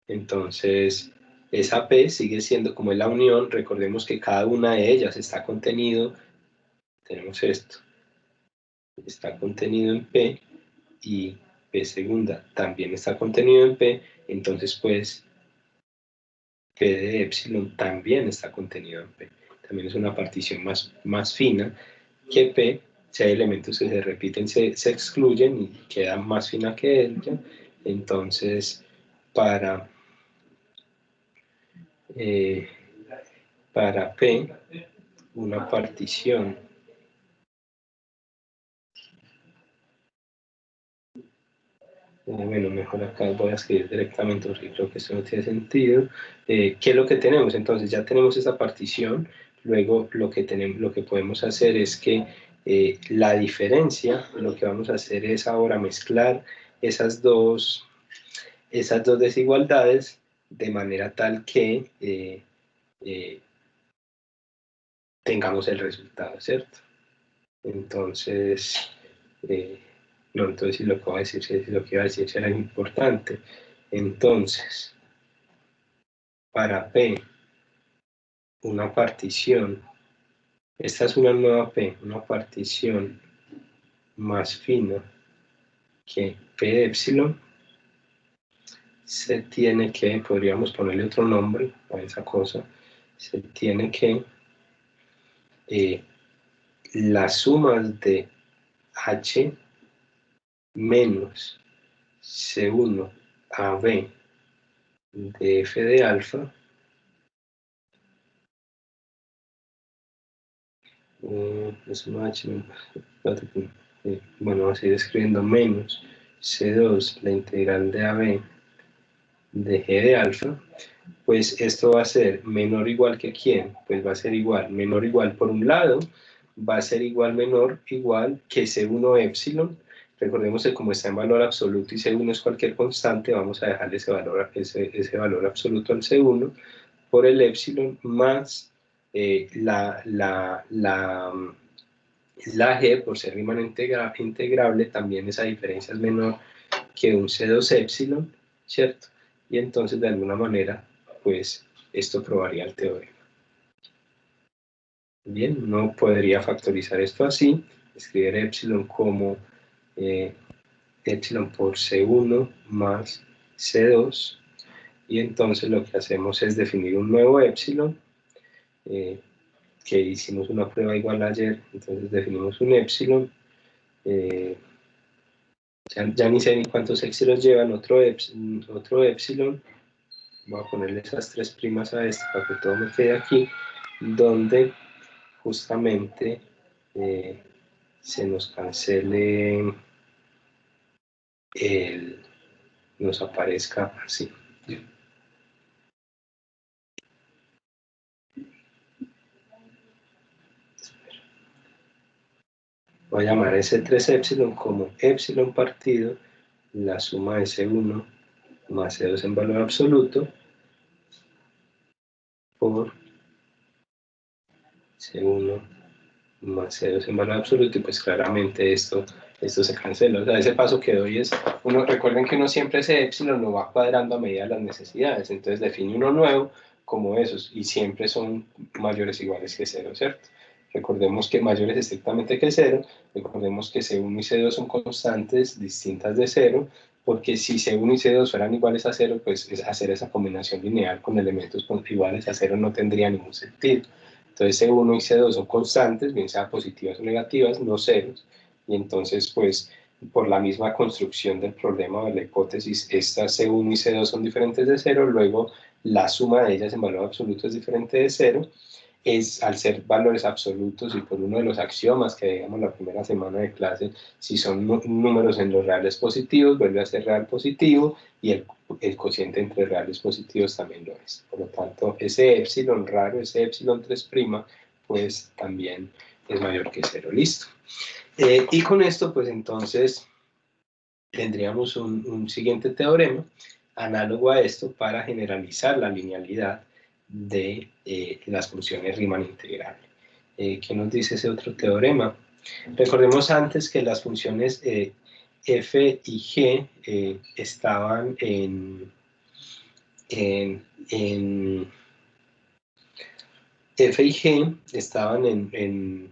Entonces, esa P sigue siendo como la unión, recordemos que cada una de ellas está contenido, tenemos esto, está contenido en P, y P segunda también está contenido en P, entonces pues P de epsilon también está contenido en P. También es una partición más fina que P. Si hay elementos que se repiten, se excluyen y queda más fina que ella. Entonces, para P, una partición bueno, mejor acá voy a escribir directamente porque creo que esto no tiene sentido. ¿Qué es lo que tenemos? Entonces ya tenemos esa partición, luego lo que podemos hacer es que la diferencia, lo que vamos a hacer es ahora mezclar esas dos desigualdades de manera tal que tengamos el resultado, ¿cierto? Entonces, no, entonces si lo que voy a decir, si lo que iba a decir será importante. Entonces, para P, una partición, esta es una nueva P, una partición más fina que P de epsilon, se tiene que, podríamos ponerle otro nombre a esa cosa, se tiene que las sumas de H menos C1 a B de f de alfa es un H, bueno, vamos a ir escribiendo menos C2, la integral de AB de G de alfa, pues esto va a ser menor o igual que ¿quién? Pues va a ser igual, menor o igual por un lado, va a ser igual, menor, igual que C1 épsilon. Recordemos que como está en valor absoluto y C1 es cualquier constante, vamos a dejarle ese valor absoluto al C1 por el épsilon más la G, por ser Riemann integrable, también esa diferencia es menor que un C2 épsilon, ¿cierto? Y entonces, de alguna manera, pues, esto probaría el teorema. Bien, uno podría factorizar esto así, escribir épsilon como épsilon por C1 más C2, y entonces lo que hacemos es definir un nuevo épsilon, que hicimos una prueba igual ayer, entonces definimos un épsilon, ya ni sé ni cuántos épsilon llevan, otro épsilon, voy a ponerle esas 3 primas a este para que todo me quede aquí, donde justamente se nos cancele nos aparezca así. Voy a llamar ese 3 épsilon como épsilon partido la suma de C1 más C2 en valor absoluto por C1 más C2 en valor absoluto, y pues claramente esto se cancela. O sea, ese paso que doy es, recuerden que uno siempre ese épsilon lo va cuadrando a medida de las necesidades, entonces define uno nuevo como esos, y siempre son mayores o iguales que 0, ¿cierto? Recordemos que mayores estrictamente que 0, recordemos que C1 y C2 son constantes distintas de 0, porque si C1 y C2 fueran iguales a 0, pues hacer esa combinación lineal con elementos iguales a 0 no tendría ningún sentido. Entonces C1 y C2 son constantes, bien sea positivas o negativas, no ceros, y entonces pues por la misma construcción del problema o de la hipótesis, estas C1 y C2 son diferentes de 0, luego la suma de ellas en valor absoluto es diferente de 0, es al ser valores absolutos y por uno de los axiomas que digamos la primera semana de clase, si son números en los reales positivos, vuelve a ser real positivo, y el cociente entre reales positivos también lo es. Por lo tanto, ese épsilon raro, ese épsilon 3', pues también es mayor que 0. Listo. Y con esto, pues entonces tendríamos un siguiente teorema análogo a esto para generalizar la linealidad de las funciones Riemann integrales. ¿Qué nos dice ese otro teorema? Recordemos antes que las funciones f y g estaban f y g estaban en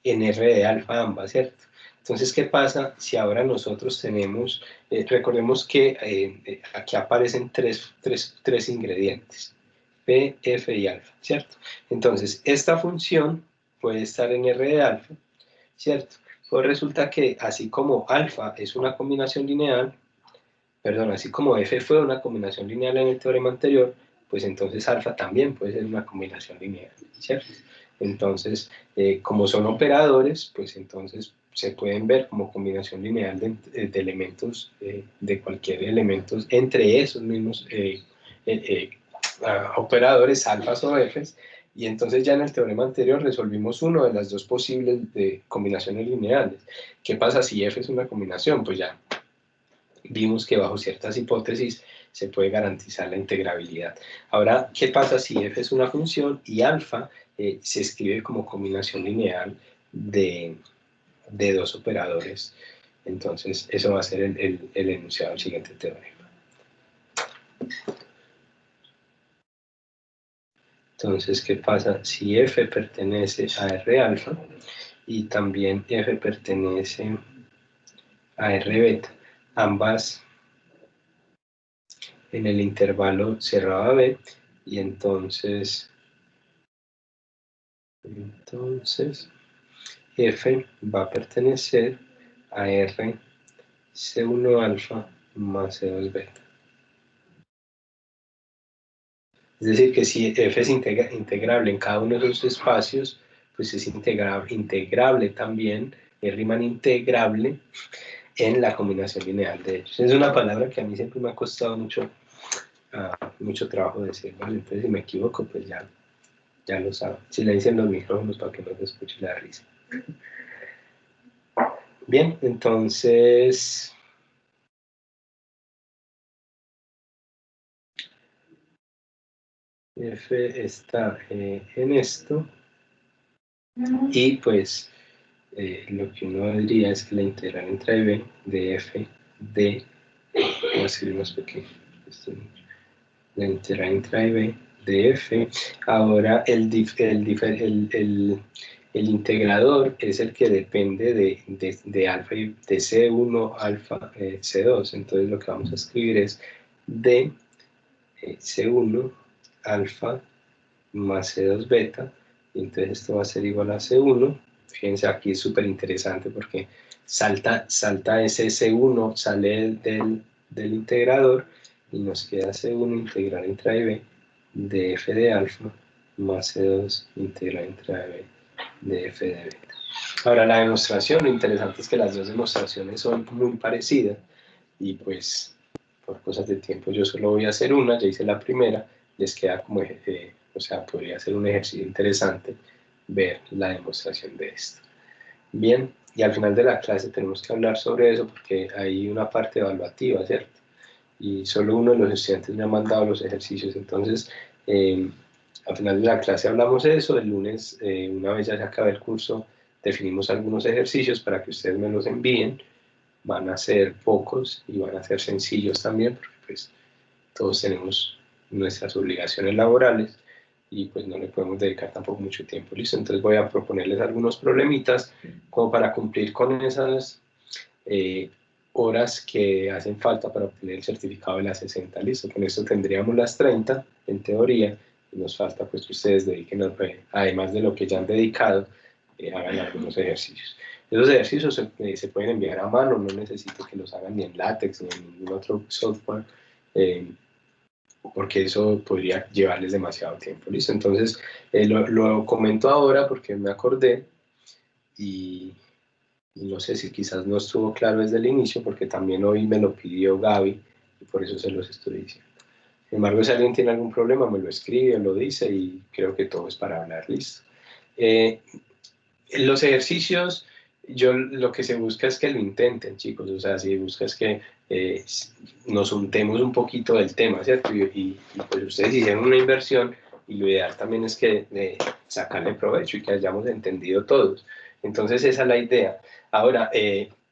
R de alfa ambas, ¿cierto? Entonces, ¿qué pasa si ahora nosotros tenemos, recordemos que aquí aparecen tres ingredientes, P, F y alfa, ¿cierto? Entonces, esta función puede estar en R de alfa, ¿cierto? Pues resulta que así como alfa es una combinación lineal, perdón, así como F fue una combinación lineal en el teorema anterior, pues entonces alfa también puede ser una combinación lineal, ¿cierto? Entonces, como son operadores, pues entonces se pueden ver como combinación lineal de elementos, de cualquier elemento, entre esos mismos operadores, alfas o f's, y entonces ya en el teorema anterior resolvimos uno de las dos posibles de combinaciones lineales. ¿Qué pasa si f es una combinación? Pues ya vimos que bajo ciertas hipótesis se puede garantizar la integrabilidad. Ahora, ¿qué pasa si f es una función y alfa se escribe como combinación lineal de dos operadores? Entonces, eso va a ser el enunciado del siguiente teorema. Entonces, ¿qué pasa si f pertenece a R alfa y también f pertenece a R beta? Ambas en el intervalo cerrado a B, y entonces F va a pertenecer a R C1 alfa más C2 beta. Es decir, que si F es integrable en cada uno de esos espacios, pues es integrable también, es Riemann integrable en la combinación lineal de hechos. Es una palabra que a mí siempre me ha costado mucho trabajo decir, ¿vale? Entonces si me equivoco, pues ya lo saben. Silencien los micrófonos para que no se escuche la risa. Bien, entonces... F está en esto, y pues lo que uno diría es que la integral entre b de f de, voy a escribir más pequeño, la integral entre b de f, ahora el integrador es el que depende de alfa y de C1 alfa C2, entonces lo que vamos a escribir es de C1 alfa más C2 beta, y entonces esto va a ser igual a C1. Fíjense, aquí es súper interesante porque salta ese C1, sale del integrador, y nos queda C1 integral entre A y B de f de alfa más C2 integral entre A y B de f de beta. Ahora la demostración, lo interesante es que las dos demostraciones son muy parecidas, y pues por cosas de tiempo yo solo voy a hacer una, ya hice la primera, les queda como, o sea, podría ser un ejercicio interesante ver la demostración de esto. Bien, y al final de la clase tenemos que hablar sobre eso porque hay una parte evaluativa, ¿cierto? Y solo uno de los estudiantes me ha mandado los ejercicios, entonces al final de la clase hablamos de eso. El lunes, una vez ya se acabe el curso, definimos algunos ejercicios para que ustedes me los envíen. Van a ser pocos y van a ser sencillos también, porque pues todos tenemos nuestras obligaciones laborales y pues no le podemos dedicar tampoco mucho tiempo, ¿listo? Entonces voy a proponerles algunos problemitas como para cumplir con esas horas que hacen falta para obtener el certificado de las 60, ¿listo? Con esto tendríamos las 30 en teoría, y nos falta pues que ustedes dediquen, además de lo que ya han dedicado, hagan algunos ejercicios. Esos ejercicios se pueden enviar a mano, no necesito que los hagan ni en LaTeX ni en ningún otro software, porque eso podría llevarles demasiado tiempo, ¿listo? Entonces, lo comento ahora porque me acordé, y no sé si quizás no estuvo claro desde el inicio, porque también hoy me lo pidió Gaby, y por eso se los estoy diciendo. Sin embargo, si alguien tiene algún problema, me lo escribe, lo dice, y creo que todo es para hablar, ¿listo? Los ejercicios, yo lo que se busca es que lo intenten, chicos, o sea, si busca es que nos untemos un poquito del tema, ¿cierto? Y pues ustedes hicieron una inversión, y lo ideal también es que sacarle provecho y que hayamos entendido todos. Entonces esa es la idea. Ahora,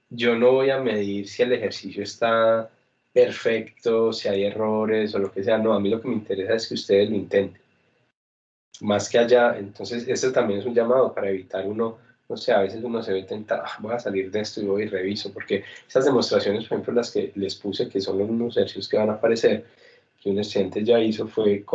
yo no voy a medir si el ejercicio está perfecto, si hay errores o lo que sea, no, a mí lo que me interesa es que ustedes lo intenten. Más que allá, entonces eso también es un llamado para evitar uno, no sé, a veces uno se ve tentado, voy a salir de esto y voy y reviso, porque esas demostraciones, por ejemplo, las que les puse, que son los unos ejercicios que van a aparecer, que un estudiante ya hizo, fue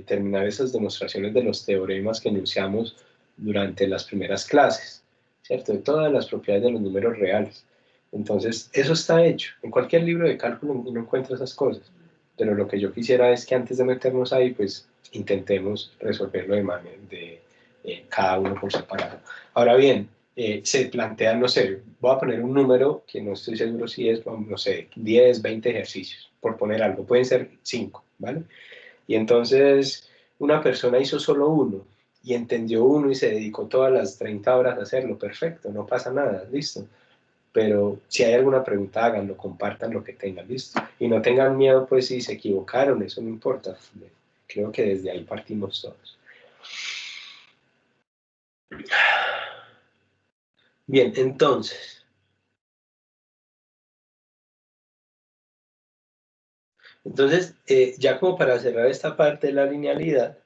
terminar esas demostraciones de los teoremas que enunciamos durante las primeras clases, ¿cierto? De todas las propiedades de los números reales. Entonces, eso está hecho. En cualquier libro de cálculo uno encuentra esas cosas, pero lo que yo quisiera es que antes de meternos ahí, pues intentemos resolverlo de cada uno por separado. Ahora bien, se plantean, no sé, voy a poner un número que no estoy seguro si es, no sé, 10, 20 ejercicios, por poner algo, pueden ser 5, ¿vale? Y entonces una persona hizo solo uno y entendió uno y se dedicó todas las 30 horas a hacerlo, perfecto, no pasa nada, listo. Pero si hay alguna pregunta, háganlo, compartan lo que tengan, listo. Y no tengan miedo, pues si se equivocaron, eso no importa. Creo que desde ahí partimos todos. Bien, entonces ya como para cerrar esta parte de la linealidad,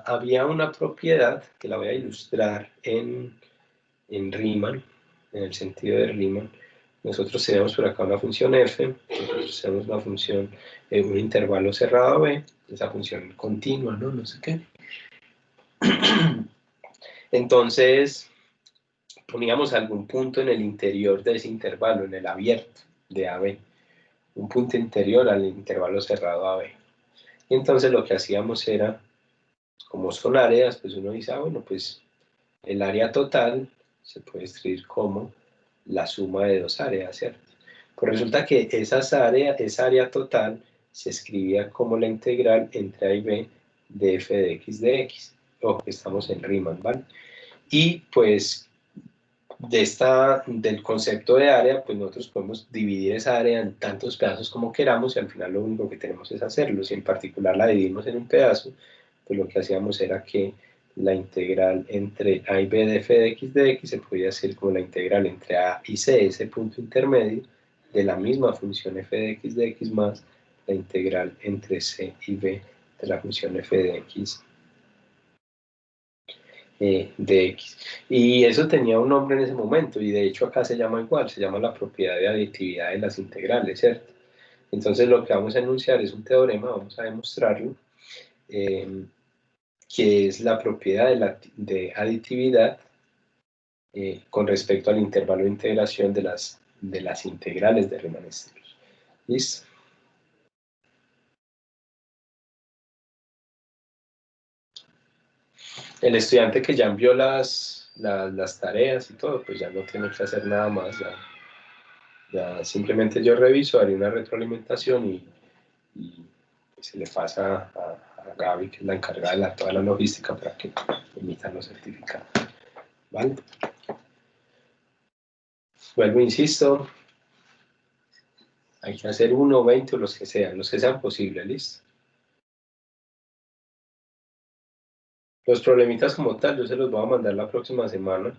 había una propiedad que la voy a ilustrar en Riemann, en el sentido de Riemann. Nosotros tenemos por acá una función f, nosotros tenemos una función, un intervalo cerrado b, esa función continua, ¿no? No sé qué. Entonces, poníamos algún punto en el interior de ese intervalo, en el abierto de AB, un punto interior al intervalo cerrado AB. Y entonces lo que hacíamos era, como son áreas, pues uno dice, bueno, pues el área total se puede escribir como la suma de dos áreas, ¿cierto? Pues resulta que esa área total se escribía como la integral entre a y b de f de x de x. Ojo, que estamos en Riemann, ¿vale? Y pues del concepto de área, pues nosotros podemos dividir esa área en tantos pedazos como queramos y al final lo único que tenemos es hacerlo. Si en particular la dividimos en un pedazo, pues lo que hacíamos era que la integral entre a y b de f de x se podía hacer como la integral entre a y c, ese punto intermedio, de la misma función f de x más la integral entre c y b de la función f de x de X. Y eso tenía un nombre en ese momento, y de hecho acá se llama igual, se llama la propiedad de aditividad de las integrales, ¿cierto? Entonces lo que vamos a enunciar es un teorema, vamos a demostrarlo, que es la propiedad de aditividad con respecto al intervalo de integración de las integrales de Riemann-Stieltjes. ¿Listo? El estudiante que ya envió las tareas y todo, pues ya no tiene que hacer nada más, ya simplemente yo reviso, haré una retroalimentación y se le pasa a Gaby, que es la encargada de toda la logística, para que emitan los certificados. ¿Vale? Vuelvo, insisto, hay que hacer 1, 20 o los que sean posibles, ¿listo? Los problemitas como tal, yo se los voy a mandar la próxima semana.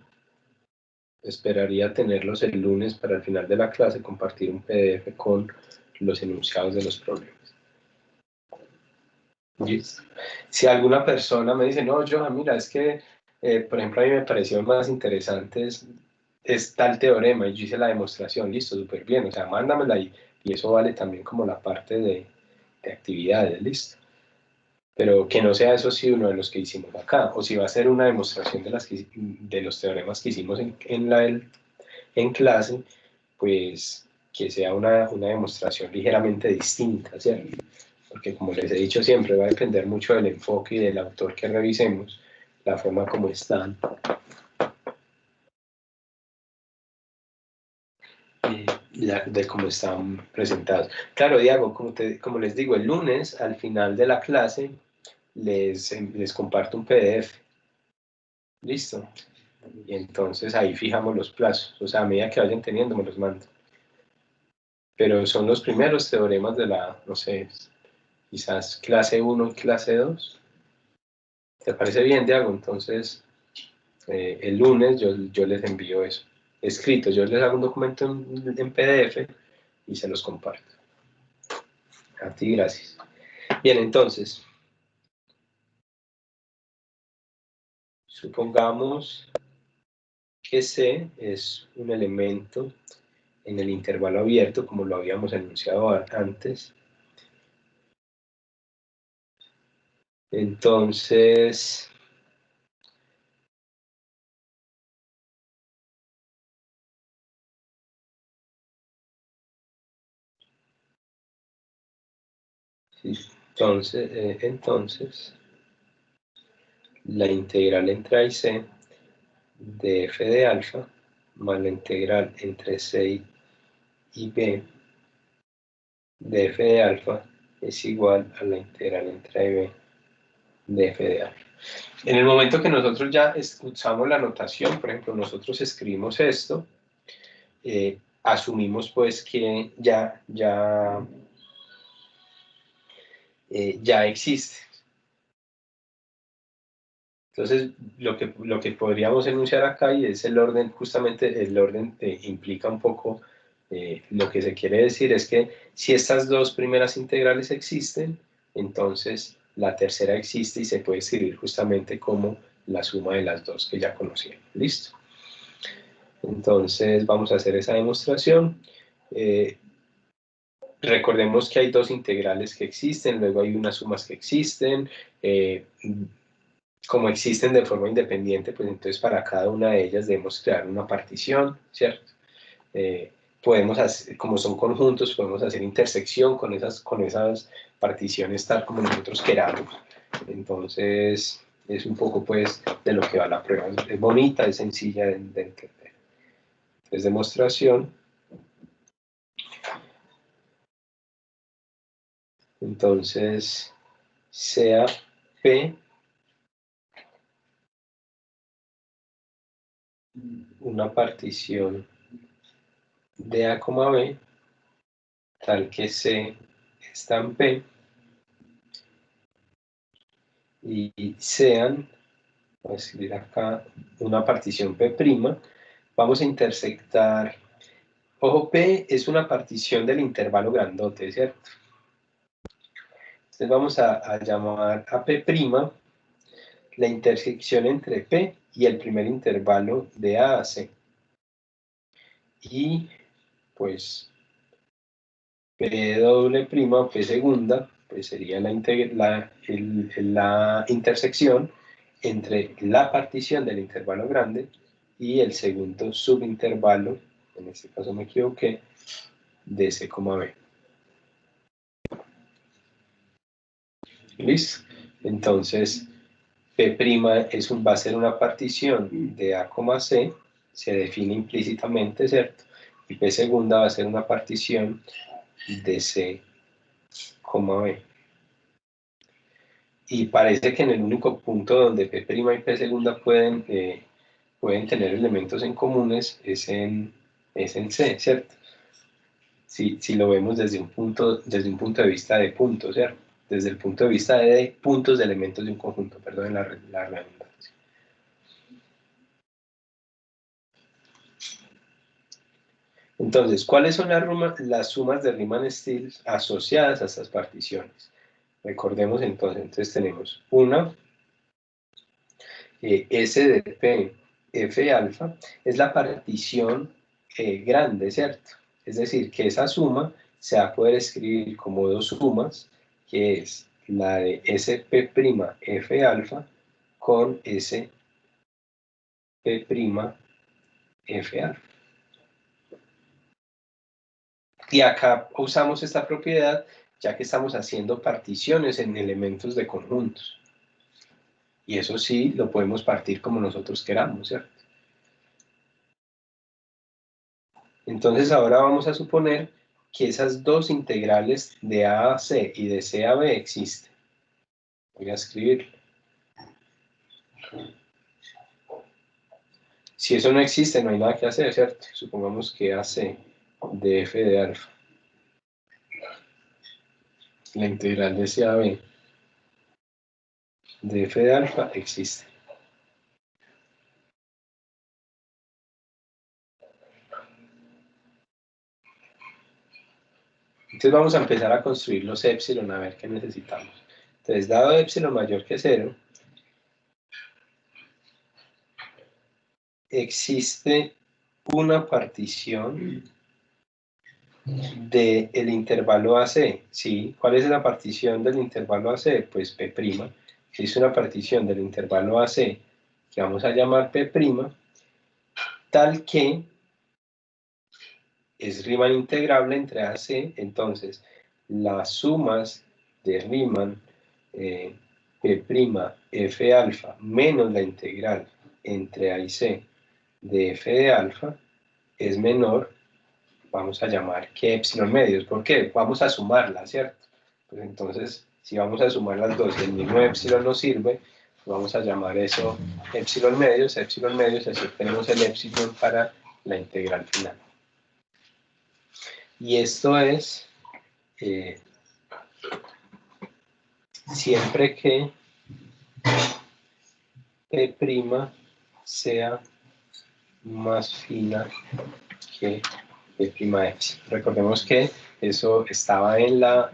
Esperaría tenerlos el lunes para al final de la clase compartir un PDF con los enunciados de los problemas. ¿Listo? Si alguna persona me dice, no, Johan, mira, es que, por ejemplo, a mí me pareció más interesante es tal teorema y yo hice la demostración, listo, súper bien, o sea, mándamela y eso vale también como la parte de actividades, listo. Pero que no sea eso sí uno de los que hicimos acá, o si va a ser una demostración de los teoremas que hicimos en clase, pues que sea una demostración ligeramente distinta, ¿cierto? Porque como les he dicho siempre, va a depender mucho del enfoque y del autor que revisemos, la forma como están, de cómo están presentados. Claro, Diego, como les digo, el lunes, al final de la clase, les comparto un PDF. ¿Listo? Y entonces ahí fijamos los plazos. O sea, a medida que vayan teniendo, me los mando. Pero son los primeros teoremas de no sé, quizás clase 1 y clase 2. ¿Te parece bien, Diego? Entonces, el lunes yo les envío eso. Escrito, yo les hago un documento en PDF y se los comparto. A ti, gracias. Bien, entonces, supongamos que C es un elemento en el intervalo abierto, como lo habíamos enunciado antes. Entonces, entonces, la integral entre A y C de f de alfa más la integral entre C y B de f de alfa es igual a la integral entre A y B de f de alfa. En el momento que nosotros ya usamos la notación, por ejemplo, nosotros escribimos esto, asumimos pues que ya existe. Entonces, lo que podríamos enunciar acá y es el orden, justamente el orden implica un poco, lo que se quiere decir es que si estas dos primeras integrales existen, entonces la tercera existe y se puede escribir justamente como la suma de las dos que ya conocíamos. ¿Listo? Entonces vamos a hacer esa demostración. Recordemos que hay dos integrales que existen, luego hay unas sumas que existen. Como existen de forma independiente, pues entonces para cada una de ellas debemos crear una partición, ¿cierto? podemos hacer, como son conjuntos, podemos hacer intersección con esas particiones tal como nosotros queramos. Entonces, es un poco pues de lo que va la prueba. Es bonita, es sencilla de entender. Es demostración. Entonces, sea P una partición de A, B, tal que C está en P, y sean, voy a escribir acá, una partición P', vamos a intersectar, ojo, P es una partición del intervalo grandote, ¿cierto? Entonces vamos a llamar a P' la intersección entre P y el primer intervalo de A a C. Y pues P doble prima o P segunda, pues sería la intersección entre la partición del intervalo grande y el segundo subintervalo, en este caso me equivoqué, de C, B. ¿Listo? Entonces, P' va a ser una partición de A, C, se define implícitamente, ¿cierto? Y P segunda va a ser una partición de C, B. Y parece que en el único punto donde P' y P segunda pueden tener elementos en comunes es en C, ¿cierto? Si lo vemos desde un punto de vista de puntos, ¿cierto? Desde el punto de vista de puntos de elementos de un conjunto, perdón, la redundancia. Entonces, ¿cuáles son las sumas de Riemann-Stieltjes asociadas a estas particiones? Recordemos entonces tenemos una S de P, F alfa, es la partición grande, ¿cierto? Es decir, que esa suma se va a poder escribir como dos sumas, que es la de SP' F alfa con SP' F alfa. Y acá usamos esta propiedad ya que estamos haciendo particiones en elementos de conjuntos. Y eso sí lo podemos partir como nosotros queramos, ¿cierto? Entonces ahora vamos a suponer que esas dos integrales de A a C y de C a B existen. Voy a escribirlo. Si eso no existe, no hay nada que hacer, ¿cierto? Supongamos que AC de F de alfa, la integral de C a B de F de alfa existe. Entonces vamos a empezar a construir los épsilon a ver qué necesitamos. Entonces, dado épsilon mayor que 0, existe una partición del intervalo AC, ¿sí? ¿Cuál es la partición del intervalo AC? Pues P'. Existe una partición del intervalo AC que vamos a llamar P', tal que es Riemann integrable entre A y C, entonces las sumas de Riemann P' F alfa menos la integral entre A y C de F de alfa es menor, vamos a llamar que épsilon medios. ¿Por qué? Vamos a sumarlas, ¿cierto? Pues entonces, si vamos a sumar las dos y el mismo épsilon nos sirve, vamos a llamar eso épsilon medios, así obtenemos el épsilon para la integral final. Y esto es siempre que P' sea más fina que P' epsilon. Recordemos que eso estaba en la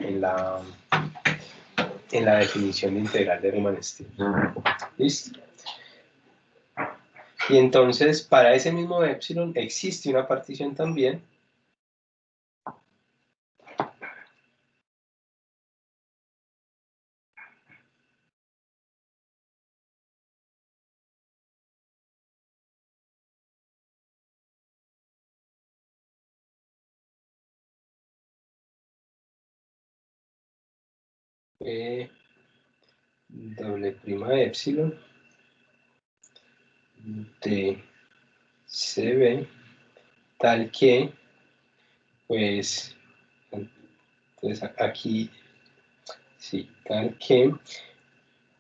definición de integral de Riemann-Stieltjes. ¿Listo? Y entonces, para ese mismo épsilon existe una partición también P doble prima epsilon de CB tal que, pues, entonces aquí, sí, tal que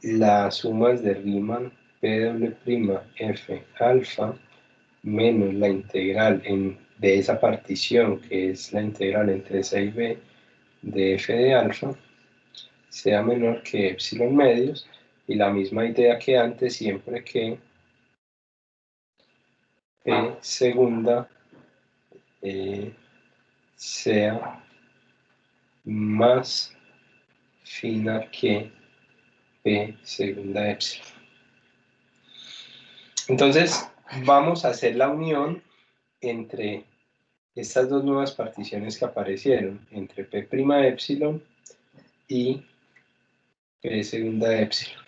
las sumas de Riemann P doble prima F alfa menos la integral de esa partición, que es la integral entre C y B de F de alfa, sea menor que epsilon medios, y la misma idea que antes, siempre que P segunda sea más fina que P segunda epsilon. Entonces, vamos a hacer la unión entre estas dos nuevas particiones que aparecieron, entre P' epsilon y P segunda epsilon.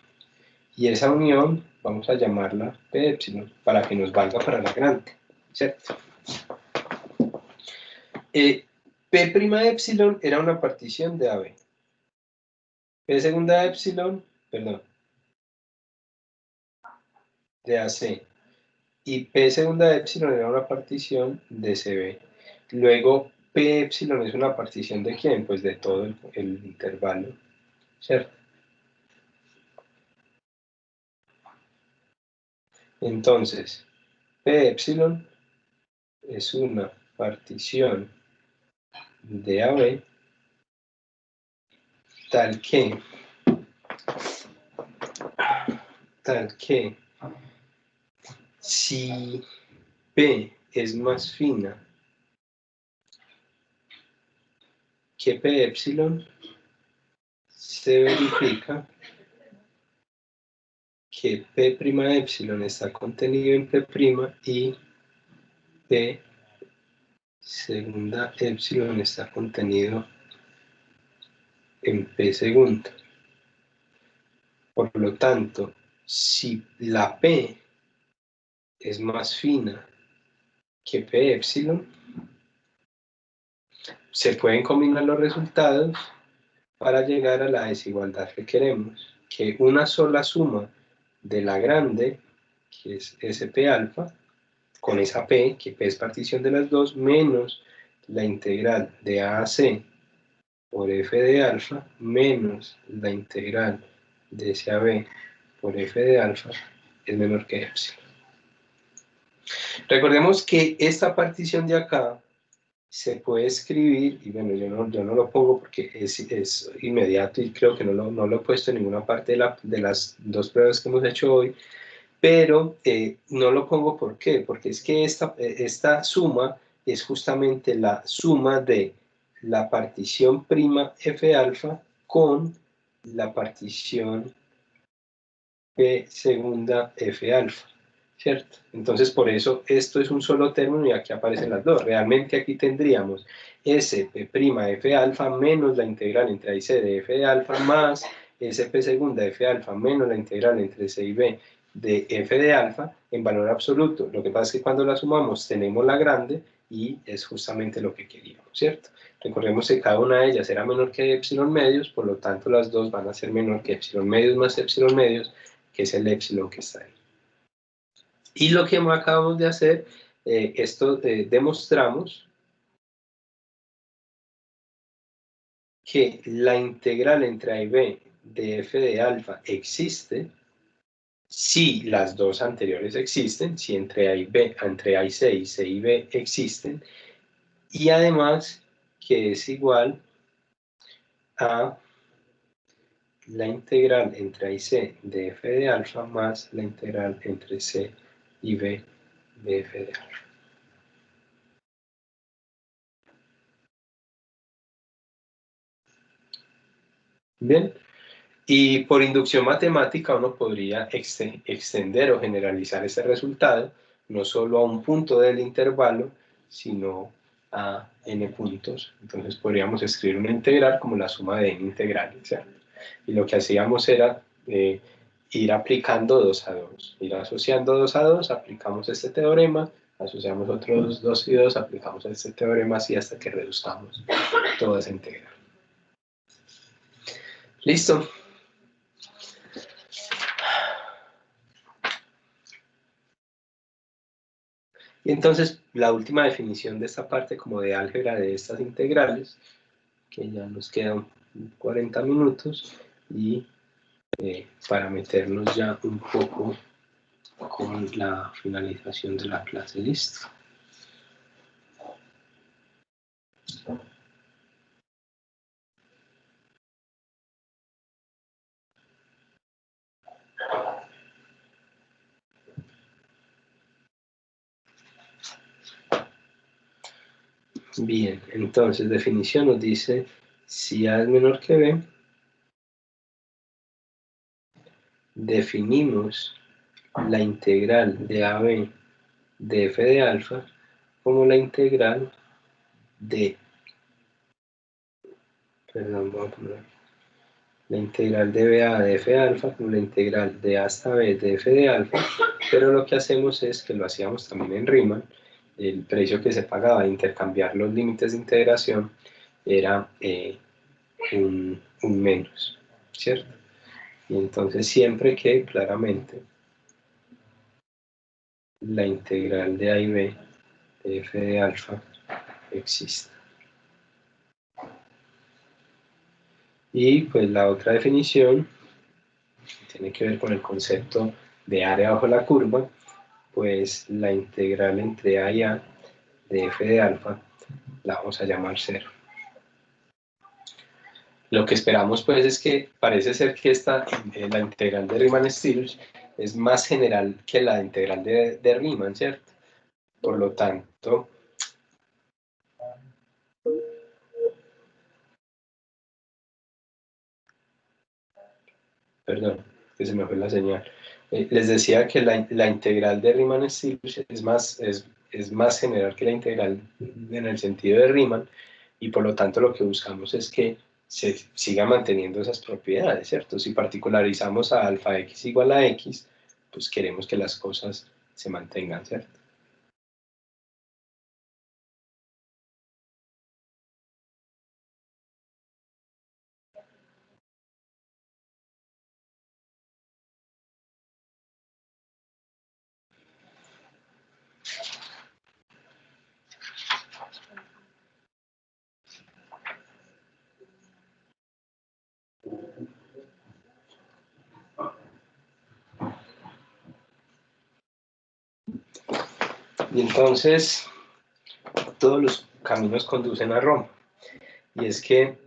Y esa unión vamos a llamarla P epsilon, para que nos valga para la grande, ¿cierto? P' epsilon era una partición de AB. P segunda epsilon, perdón, de AC. Y P segunda epsilon era una partición de CB. Luego, P epsilon es una partición ¿de quién? Pues de todo el intervalo, ¿cierto? Entonces, P epsilon es una partición de AB tal que si P es más fina que P epsilon, se verifica que P' epsilon está contenido en P' y P segunda epsilon está contenido en P segunda. Por lo tanto, si la P es más fina que P epsilon, se pueden combinar los resultados para llegar a la desigualdad que queremos, que una sola suma de la grande, que es SP alfa, con esa P, que P es partición de las dos, menos la integral de A a C por F de alfa, menos la integral de C a B por F de alfa, es menor que epsilon. Recordemos que esta partición de acá se puede escribir, y bueno, yo no lo pongo porque es inmediato y creo que no lo he puesto en ninguna parte de las dos pruebas que hemos hecho hoy, pero no lo pongo ¿por qué? Porque es que esta suma es justamente la suma de la partición prima F alfa con la partición P segunda F alfa, ¿cierto? Entonces por eso esto es un solo término y aquí aparecen las dos. Realmente aquí tendríamos SP' F alfa menos la integral entre A y C de F de alfa más SP segunda F alfa menos la integral entre C y B de F de alfa en valor absoluto. Lo que pasa es que cuando la sumamos tenemos la grande y es justamente lo que queríamos, ¿cierto? Recordemos que cada una de ellas era menor que epsilon medios, por lo tanto las dos van a ser menor que epsilon medios más epsilon medios, que es el epsilon que está ahí. Y lo que acabamos de hacer, demostramos que la integral entre A y B de f de alfa existe si las dos anteriores existen, si entre A y C y C y B existen, y además que es igual a la integral entre A y C de f de alfa más la integral entre C y B de f de alfa. Bien, y por inducción matemática uno podría extender o generalizar ese resultado no solo a un punto del intervalo, sino a n puntos. Entonces podríamos escribir una integral como la suma de n integrales, ¿cierto? Y lo que hacíamos era ir aplicando 2 a 2, ir asociando 2 a 2, aplicamos este teorema, asociamos otros 2 y 2, aplicamos este teorema así hasta que reduzcamos toda esa integral. ¿Listo? Y entonces la última definición de esta parte como de álgebra de estas integrales, que ya nos quedan 40 minutos, y para meternos ya un poco con la finalización de la clase. Listo. Bien, entonces definición nos dice si A es menor que B, definimos la integral de AB de f de alfa como la integral de, perdón, voy a poner la integral de BA de f de alfa como la integral de A hasta B de f de alfa, pero lo que hacemos es que lo hacíamos también en Riemann, el precio que se pagaba de intercambiar los límites de integración era un menos, ¿cierto? Y entonces siempre que claramente la integral de A y B de f de alfa existe. Y pues la otra definición tiene que ver con el concepto de área bajo la curva, pues la integral entre A y A de f de alfa la vamos a llamar cero. Lo que esperamos pues es que parece ser que la integral de Riemann-Stieltjes es más general que la integral de Riemann, ¿cierto? Por lo tanto, perdón, que se me fue la señal. Les decía que la integral de Riemann-Stieltjes es más general que la integral en el sentido de Riemann, y por lo tanto lo que buscamos es que se siga manteniendo esas propiedades, ¿cierto? Si particularizamos a alfa x igual a x, pues queremos que las cosas se mantengan, ¿cierto? Y entonces, todos los caminos conducen a Roma. Y es que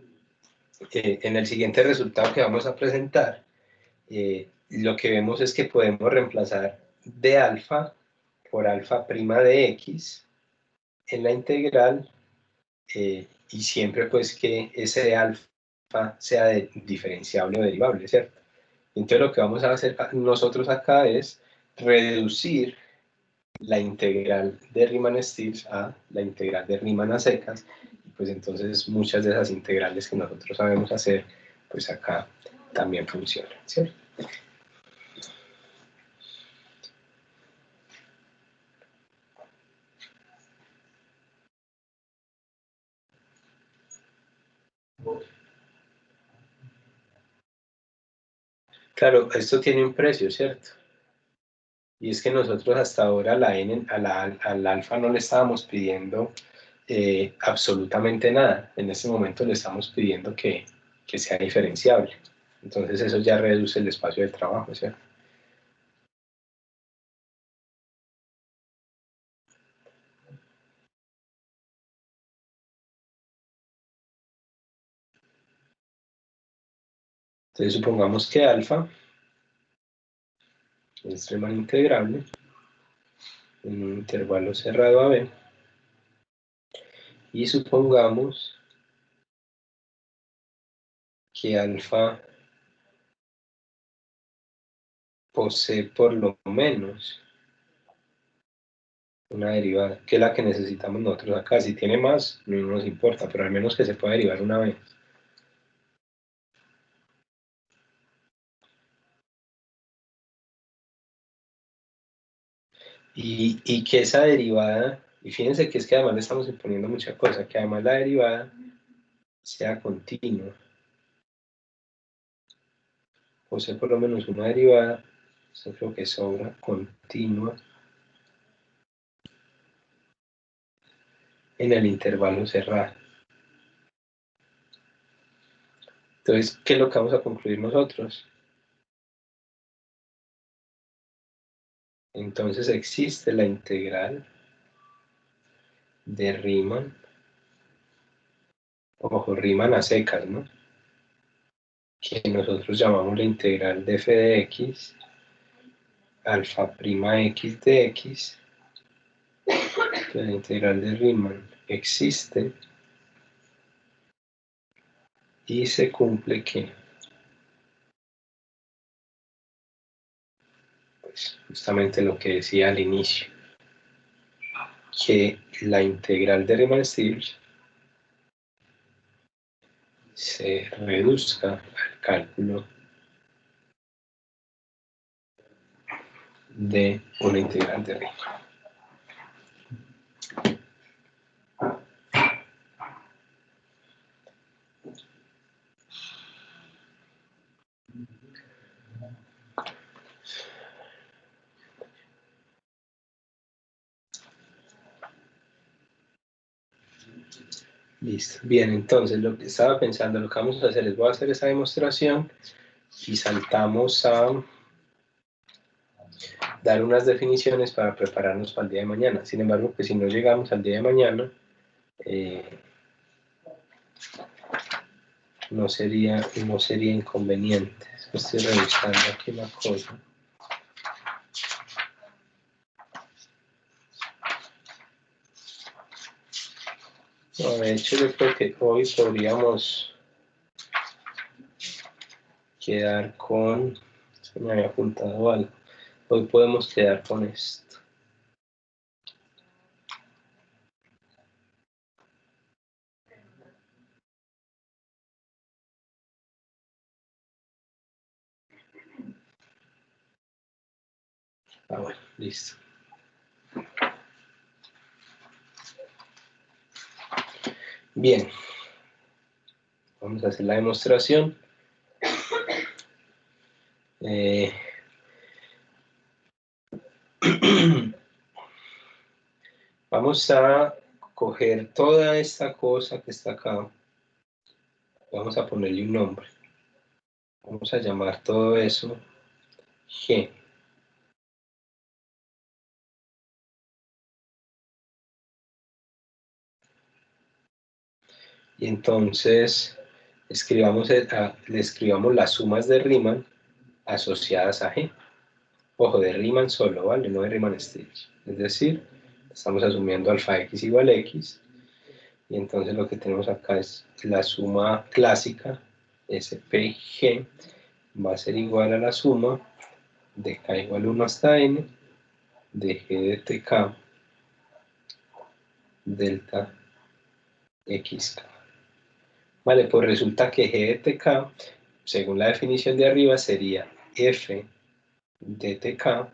en el siguiente resultado que vamos a presentar, lo que vemos es que podemos reemplazar de alfa por alfa prima de x en la integral, y siempre pues que ese de alfa sea diferenciable o derivable, ¿cierto? Entonces lo que vamos a hacer nosotros acá es reducir la integral de Riemann-Stieltjes a la integral de Riemann a secas, y pues entonces muchas de esas integrales que nosotros sabemos hacer, pues acá también funcionan, ¿cierto? Claro, esto tiene un precio, ¿cierto? Y es que nosotros hasta ahora al alfa no le estábamos pidiendo absolutamente nada. En este momento le estamos pidiendo que sea diferenciable. Entonces eso ya reduce el espacio de trabajo, ¿cierto? Entonces supongamos que alfa es Riemann integrable en un intervalo cerrado a B, y supongamos que alfa posee por lo menos una derivada, que es la que necesitamos nosotros acá. Si tiene más, no nos importa, pero al menos que se pueda derivar una vez. Y que esa derivada, y fíjense que es que además le estamos imponiendo mucha cosa, que además la derivada sea continua. posee por lo menos una derivada, esto creo que sobra, continua en el intervalo cerrado. Entonces, ¿qué es lo que vamos a concluir nosotros? Entonces existe la integral de Riemann, ojo, Riemann a secas, ¿no? Que nosotros llamamos la integral de f de x, alfa prima x de x, la integral de Riemann existe y se cumple que, pues, justamente lo que decía al inicio, que la integral de Riemann-Stieltjes se reduzca al cálculo de una integral de Riemann. Listo. Bien, entonces lo que estaba pensando, lo que vamos a hacer es, voy a hacer esa demostración y saltamos a dar unas definiciones para prepararnos para el día de mañana. Sin embargo, pues si no llegamos al día de mañana, no sería inconveniente. Estoy revisando aquí una cosa. No, de hecho, yo creo que hoy podríamos quedar con... Se me había apuntado algo. Hoy podemos quedar con esto. Ah, bueno, listo. Bien. Vamos a hacer la demostración. Vamos a coger toda esta cosa que está acá. Vamos a ponerle un nombre. Vamos a llamar todo eso G. Y entonces le escribamos las sumas de Riemann asociadas a G. Ojo, de Riemann solo, ¿vale? No de Riemann-Stieltjes. Es decir, estamos asumiendo alfa x igual a x. Y entonces lo que tenemos acá es la suma clásica, SPG, va a ser igual a la suma de k igual 1 hasta n de g de tk delta xk. Vale, pues resulta que g de tk, según la definición de arriba, sería f de tk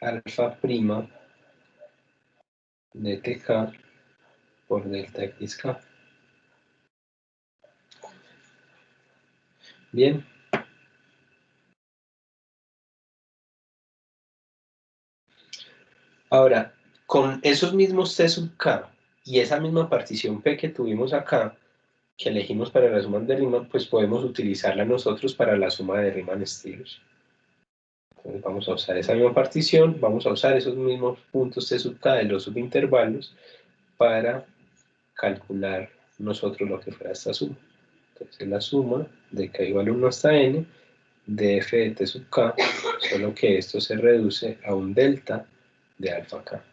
alfa prima de tk por delta xk. Bien. Ahora, con esos mismos t sub k y esa misma partición p que tuvimos acá, que elegimos para la suma de Riemann, pues podemos utilizarla nosotros para la suma de Riemann-Stieltjes. Entonces vamos a usar esa misma partición, vamos a usar esos mismos puntos t sub k de los subintervalos para calcular nosotros lo que fuera esta suma. Entonces la suma de k igual a 1 hasta n de f de t sub k, solo que esto se reduce a un delta de alfa k.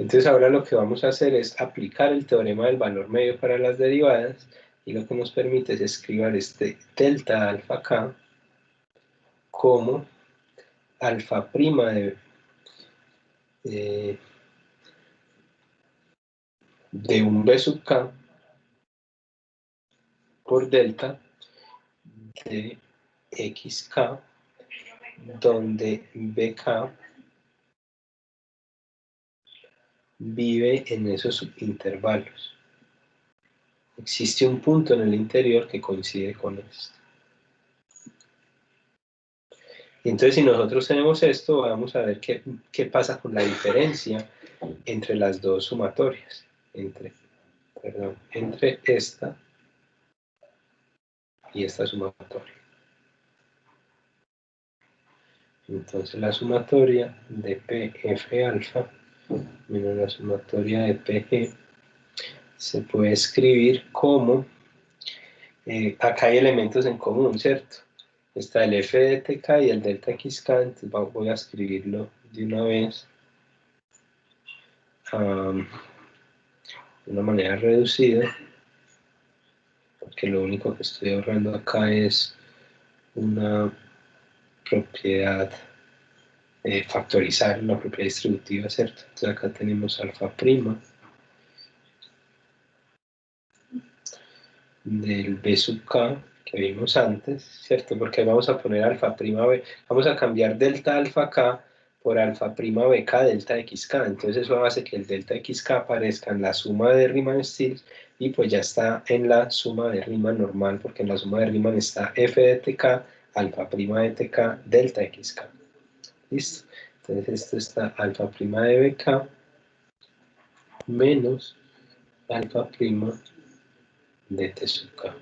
Entonces ahora lo que vamos a hacer es aplicar el teorema del valor medio para las derivadas y lo que nos permite es escribir este delta alfa k como alfa prima de un b sub k por delta de xk, donde bk vive en esos intervalos. Existe un punto en el interior que coincide con esto. Y entonces si nosotros tenemos esto, vamos a ver qué pasa con la diferencia entre las dos sumatorias. Entre esta y esta sumatoria. Entonces la sumatoria de PF alfa menos la sumatoria de PG se puede escribir como, acá hay elementos en común, ¿cierto? Está el f de tk y el delta xk, entonces voy a escribirlo de una vez de una manera reducida, porque lo único que estoy ahorrando acá es una propiedad, factorizar la propiedad distributiva, ¿cierto? Entonces acá tenemos alfa prima del b sub k que vimos antes, ¿cierto? Porque vamos a poner alfa prima b, vamos a cambiar delta alfa k por alfa prima bk delta xk, entonces eso hace que el delta xk aparezca en la suma de Riemann-Stieltjes y pues ya está en la suma de Riemann normal, porque en la suma de Riemann está f de tk, alfa prima de tk, delta xk. ¿Listo? Entonces esto está alfa prima de bk menos alfa prima de t sub k.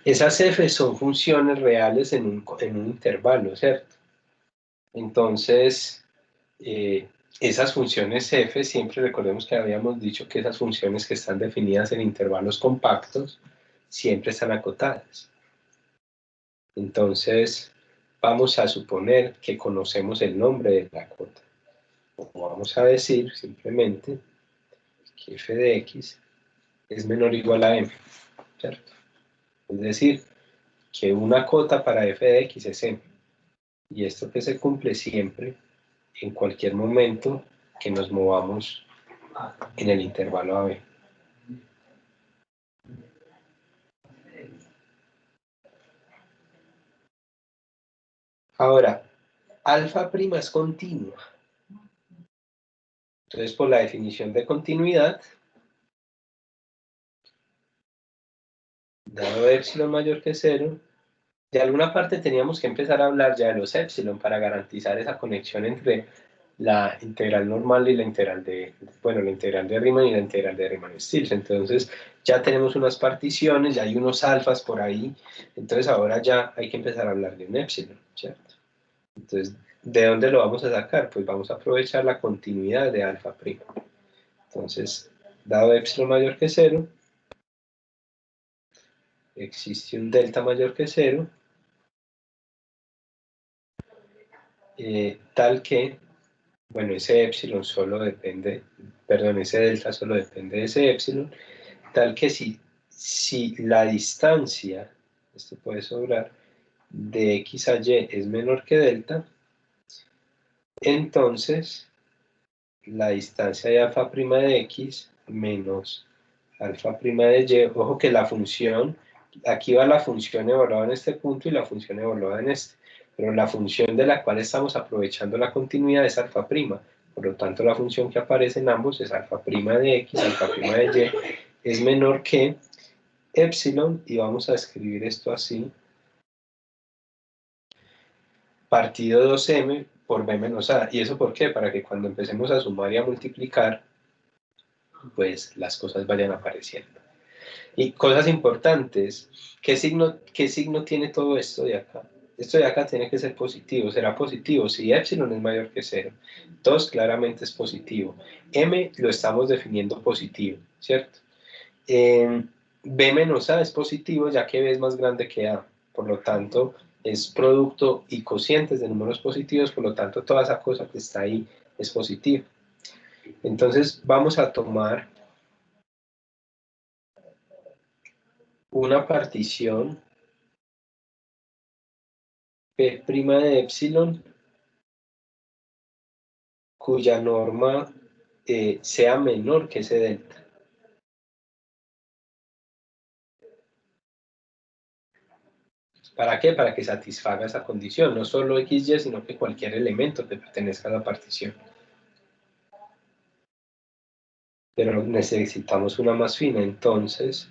Esas f son funciones reales en un intervalo, ¿cierto? Entonces, esas funciones f, siempre recordemos que habíamos dicho que esas funciones que están definidas en intervalos compactos, siempre están acotadas. Entonces, vamos a suponer que conocemos el nombre de la cota. O vamos a decir simplemente que f de x es menor o igual a m, ¿cierto? Es decir, que una cota para f de x es m. Y esto que se cumple siempre, en cualquier momento que nos movamos en el intervalo AB. Ahora, alfa prima es continua. Entonces, por la definición de continuidad, dado epsilon mayor que 0, de alguna parte teníamos que empezar a hablar ya de los epsilon para garantizar esa conexión entre la integral normal y la integral de, bueno, la integral de Riemann y la integral de Riemann-Stieltjes. Entonces, ya tenemos unas particiones, ya hay unos alfas por ahí, entonces ahora ya hay que empezar a hablar de un epsilon, ¿cierto? Entonces, ¿de dónde lo vamos a sacar? Pues vamos a aprovechar la continuidad de alfa prima. Entonces, dado epsilon mayor que 0, existe un delta mayor que 0, tal que, bueno, ese epsilon solo depende, perdón, ese delta solo depende de ese epsilon, tal que si la distancia, esto puede sobrar, de x a y es menor que delta, entonces la distancia de alfa prima de x menos alfa prima de y, ojo que la función, aquí va la función evaluada en este punto y la función evaluada en este, pero la función de la cual estamos aprovechando la continuidad es alfa prima, por lo tanto la función que aparece en ambos es alfa prima de x, alfa prima de y, es menor que epsilon, y vamos a escribir esto así, partido 2m por b menos a, ¿y eso por qué? Para que cuando empecemos a sumar y a multiplicar, pues las cosas vayan apareciendo. Y cosas importantes, ¿qué signo tiene todo esto de acá? Esto de acá tiene que ser positivo, será positivo si epsilon es mayor que 0. 2 claramente es positivo. M lo estamos definiendo positivo, ¿cierto? B menos A es positivo ya que B es más grande que A. Por lo tanto, es producto y cocientes de números positivos, por lo tanto, toda esa cosa que está ahí es positiva. Entonces, vamos a tomar una partición P' de epsilon cuya norma sea menor que ese delta. ¿Para qué? Para que satisfaga esa condición, no solo XY, sino que cualquier elemento que pertenezca a la partición. Pero necesitamos una más fina, entonces,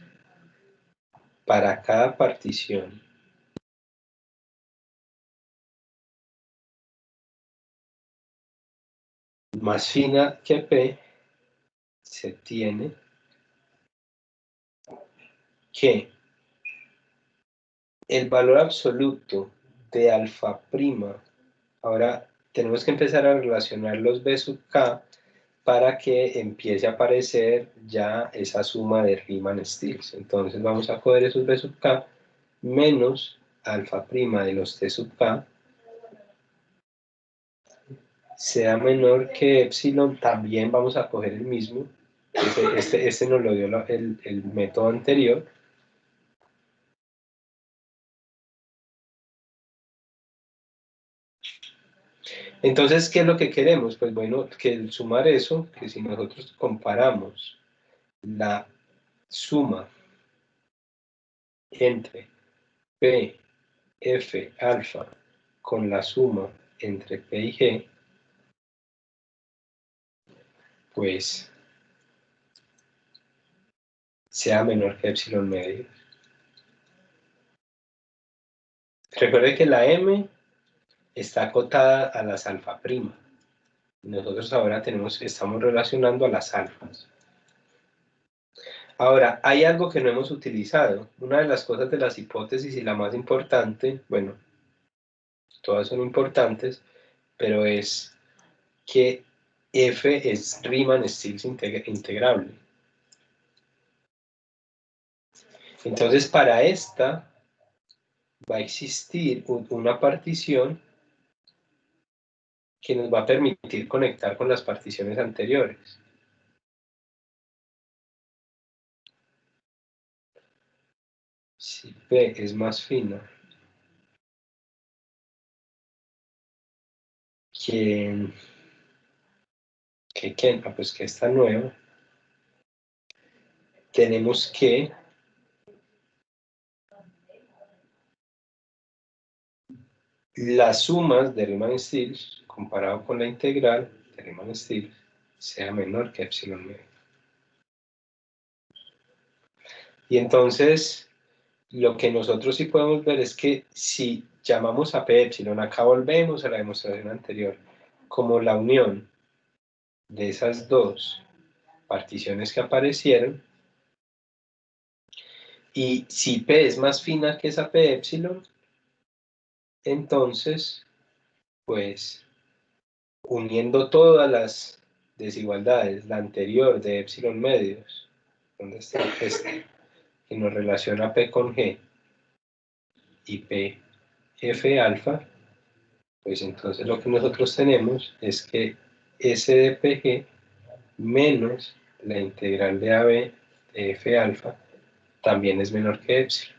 para cada partición más fina que P, se tiene que el valor absoluto de alfa prima, ahora tenemos que empezar a relacionar los B sub K para que empiece a aparecer ya esa suma de Riemann-Stieltjes. Entonces vamos a coger esos B sub K menos alfa prima de los T sub K sea menor que epsilon, también vamos a coger el mismo, este nos lo dio el método anterior. Entonces, ¿qué es lo que queremos? Pues bueno, que el sumar eso, que si nosotros comparamos la suma entre P, F, alfa con la suma entre P y G, pues sea menor que epsilon medio. Recuerde que la M está acotada a las alfa prima. Nosotros ahora estamos relacionando a las alfas. Ahora, hay algo que no hemos utilizado. Una de las cosas de las hipótesis y la más importante, bueno, todas son importantes, pero es que F es Riemann-Stieltjes integrable. Entonces, para esta va a existir una partición que nos va a permitir conectar con las particiones anteriores. Si P es más fina que pues que esta nueva, tenemos que las sumas de Riemann-Stieltjes comparado con la integral de Riemann-Stieltjes sea menor que epsilon medio. Y entonces, lo que nosotros sí podemos ver es que si llamamos a P epsilon, acá volvemos a la demostración anterior, como la unión de esas dos particiones que aparecieron, y si P es más fina que esa P epsilon, entonces, pues, uniendo todas las desigualdades, la anterior de epsilon medios, ¿dónde está este? Que nos relaciona P con G, y P, F alfa, pues entonces lo que nosotros tenemos es que S de PG menos la integral de AB de F alfa también es menor que epsilon.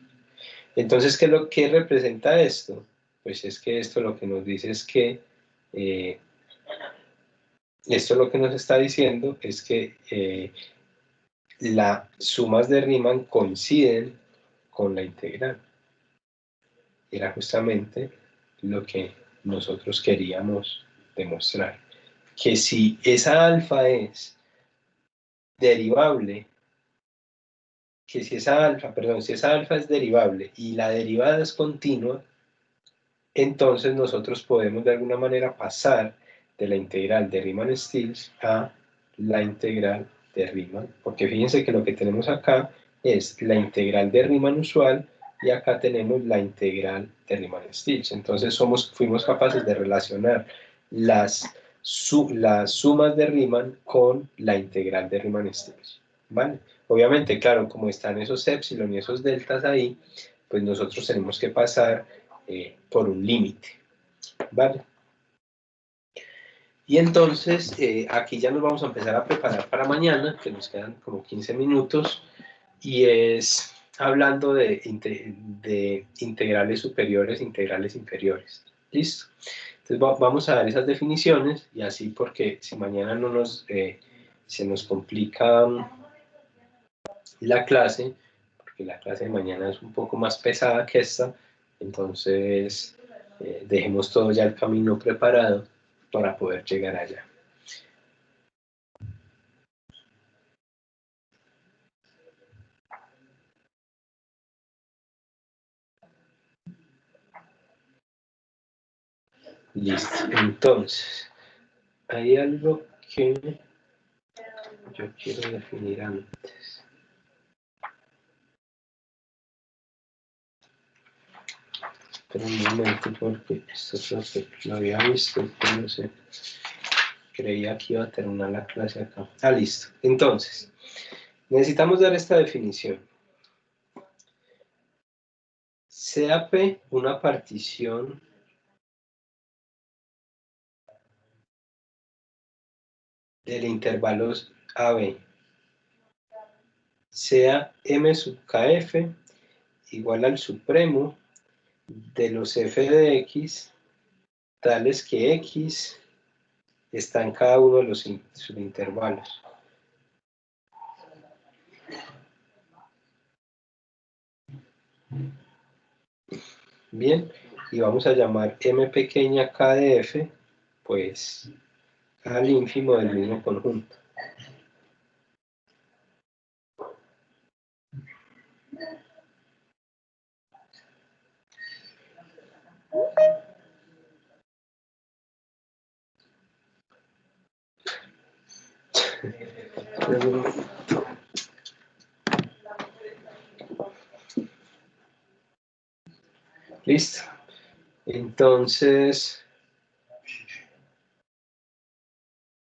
Entonces, ¿qué es lo que representa esto? Pues es que esto lo que nos dice es que esto lo que nos está diciendo es que las sumas de Riemann coinciden con la integral. Era justamente lo que nosotros queríamos demostrar. Que si esa alfa es derivable, si esa alfa es derivable y la derivada es continua, entonces nosotros podemos de alguna manera pasar de la integral de Riemann-Stieltjes a la integral de Riemann, porque fíjense que lo que tenemos acá es la integral de Riemann usual y acá tenemos la integral de Riemann-Stieltjes. Entonces fuimos capaces de relacionar las sumas de Riemann con la integral de Riemann-Stieltjes, ¿vale? Obviamente, claro, como están esos epsilon y esos deltas ahí, pues nosotros tenemos que pasar por un límite, ¿vale? Y entonces, aquí ya nos vamos a empezar a preparar para mañana, que nos quedan como 15 minutos, y es hablando de integrales superiores, integrales inferiores. ¿Listo? Entonces vamos a dar esas definiciones, y así porque si mañana no se nos complica la clase, porque la clase de mañana es un poco más pesada que esta, Entonces, dejemos todo ya el camino preparado para poder llegar allá. Listo. Entonces, hay algo que yo quiero definir antes. Espera un momento porque esto es lo que lo había visto, pero no sé. Creía que iba a terminar la clase acá. Ah, listo. Entonces, necesitamos dar esta definición. Sea P una partición del intervalo AB, sea M sub KF igual al supremo de los f de x, tales que x está en cada uno de los subintervalos. Bien, y vamos a llamar m pequeña k de f, pues al ínfimo del mismo conjunto. Listo. Entonces,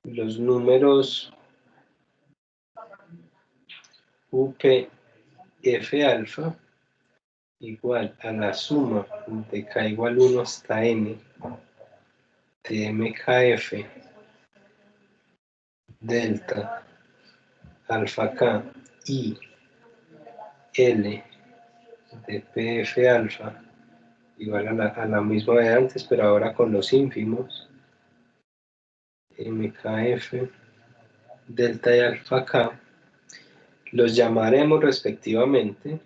los números UPF alfa igual a la suma de k igual 1 hasta n de mkf delta alfa k y L de PF alfa igual a la misma de antes, pero ahora con los ínfimos, MKF delta y alfa K, los llamaremos respectivamente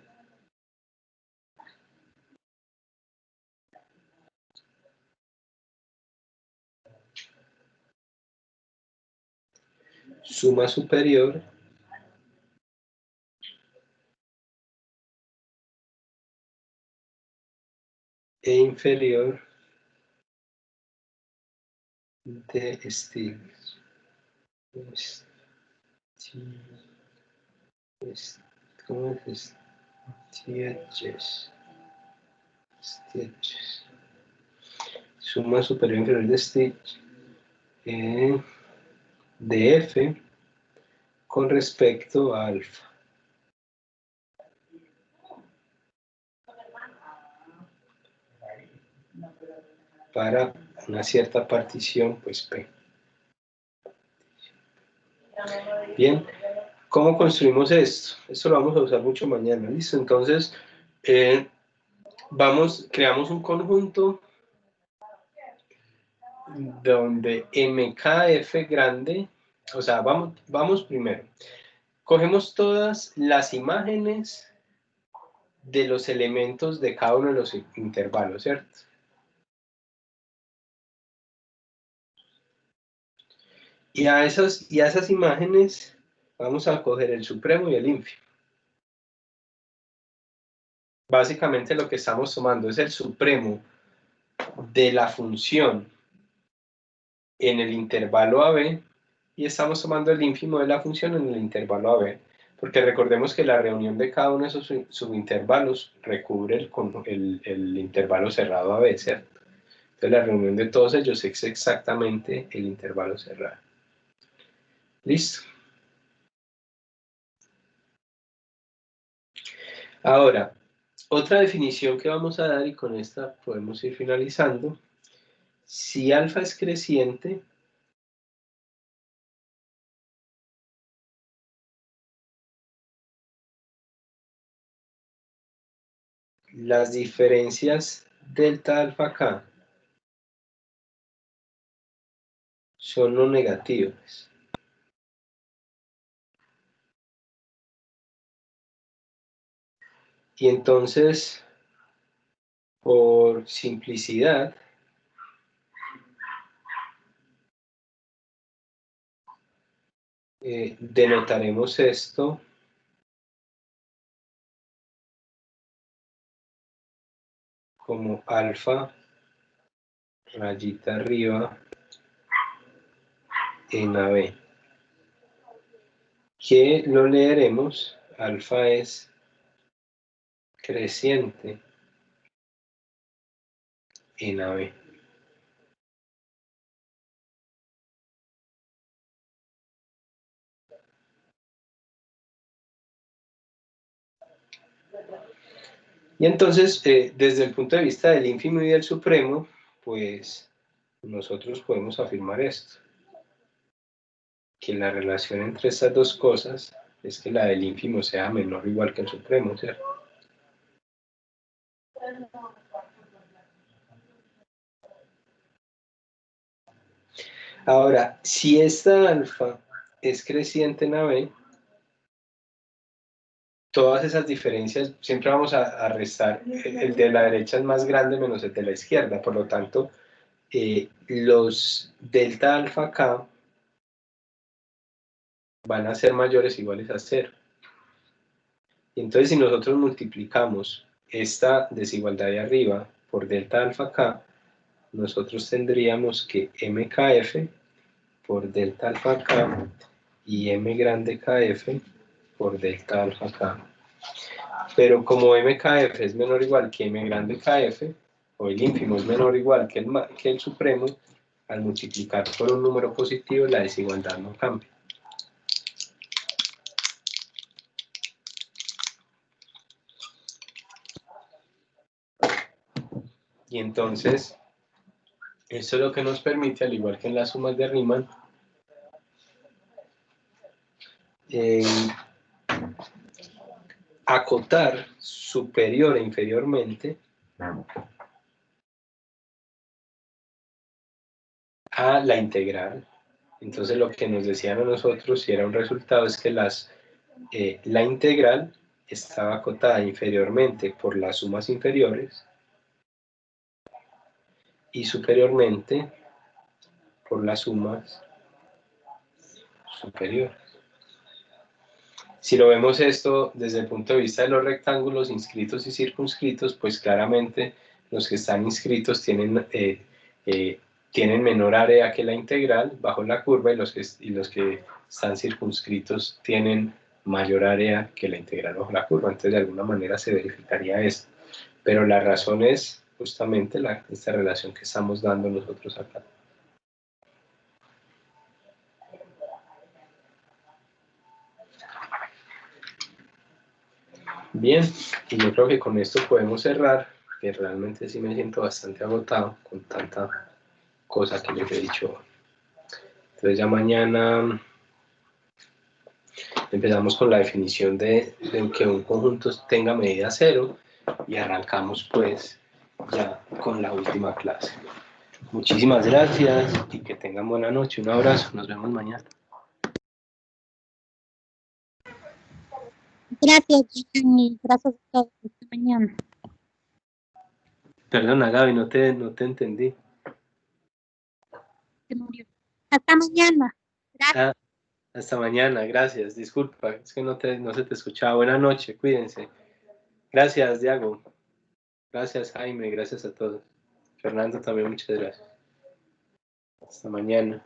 suma superior e inferior de Stiglitz. ¿Cómo es? Stitches. Suma superior e inferior de Stitch de F con respecto a alfa. Para una cierta partición, pues P. Bien, ¿cómo construimos esto? Esto lo vamos a usar mucho mañana, ¿listo? Entonces, creamos un conjunto donde MKF grande, o sea, vamos primero. Cogemos todas las imágenes de los elementos de cada uno de los intervalos, ¿cierto? Y a esas imágenes vamos a coger el supremo y el ínfimo. Básicamente lo que estamos tomando es el supremo de la función en el intervalo AB y estamos tomando el ínfimo de la función en el intervalo AB. Porque recordemos que la reunión de cada uno de esos subintervalos recubre el intervalo cerrado AB, ¿cierto? Entonces la reunión de todos ellos es exactamente el intervalo cerrado. ¿Listo? Ahora, otra definición que vamos a dar, y con esta podemos ir finalizando. Si alfa es creciente, las diferencias delta alfa k son no negativas. Y entonces Por simplicidad, denotaremos esto como alfa rayita arriba en AB, que lo leeremos, alfa es creciente en AB. Y entonces, desde el punto de vista del ínfimo y del supremo, pues nosotros podemos afirmar esto, que la relación entre estas dos cosas es que la del ínfimo sea menor o igual que el supremo, ¿cierto? Ahora, si esta alfa es creciente en AB, todas esas diferencias siempre vamos a restar, el de la derecha es más grande menos el de la izquierda, por lo tanto, los delta alfa K van a ser mayores o iguales a 0. Y entonces si nosotros multiplicamos esta desigualdad de arriba por delta alfa K, nosotros tendríamos que MKF por delta alfa K y M grande KF por delta alfa K. Pero como MKF es menor o igual que M grande KF, o el ínfimo es menor o igual que el supremo, al multiplicar por un número positivo la desigualdad no cambia. Y entonces, esto es lo que nos permite, al igual que en las sumas de Riemann, acotar superior e inferiormente a la integral. Entonces lo que nos decían a nosotros, si era un resultado, es que la integral estaba acotada inferiormente por las sumas inferiores y superiormente por las sumas superiores. Si lo vemos esto desde el punto de vista de los rectángulos inscritos y circunscritos, pues claramente los que están inscritos tienen menor área que la integral bajo la curva y los que están circunscritos tienen mayor área que la integral bajo la curva. Entonces de alguna manera se verificaría esto. Pero la razón es justamente esta relación que estamos dando nosotros acá. Bien, y yo creo que con esto podemos cerrar, que realmente sí me siento bastante agotado con tanta cosa que les he dicho. Entonces ya mañana empezamos con la definición de que un conjunto tenga medida cero y arrancamos pues ya con la última clase. Muchísimas gracias y que tengan buena noche. Un abrazo, nos vemos mañana. Gracias, Gianni. Gracias a todos. Hasta mañana. Perdona, Gaby, no te entendí. Se murió. Hasta mañana. Gracias. Hasta mañana, gracias. Disculpa, es que no se te escuchaba. Buena noche, cuídense. Gracias, Diego. Gracias, Jaime. Gracias a todos. Fernando también, muchas gracias. Hasta mañana.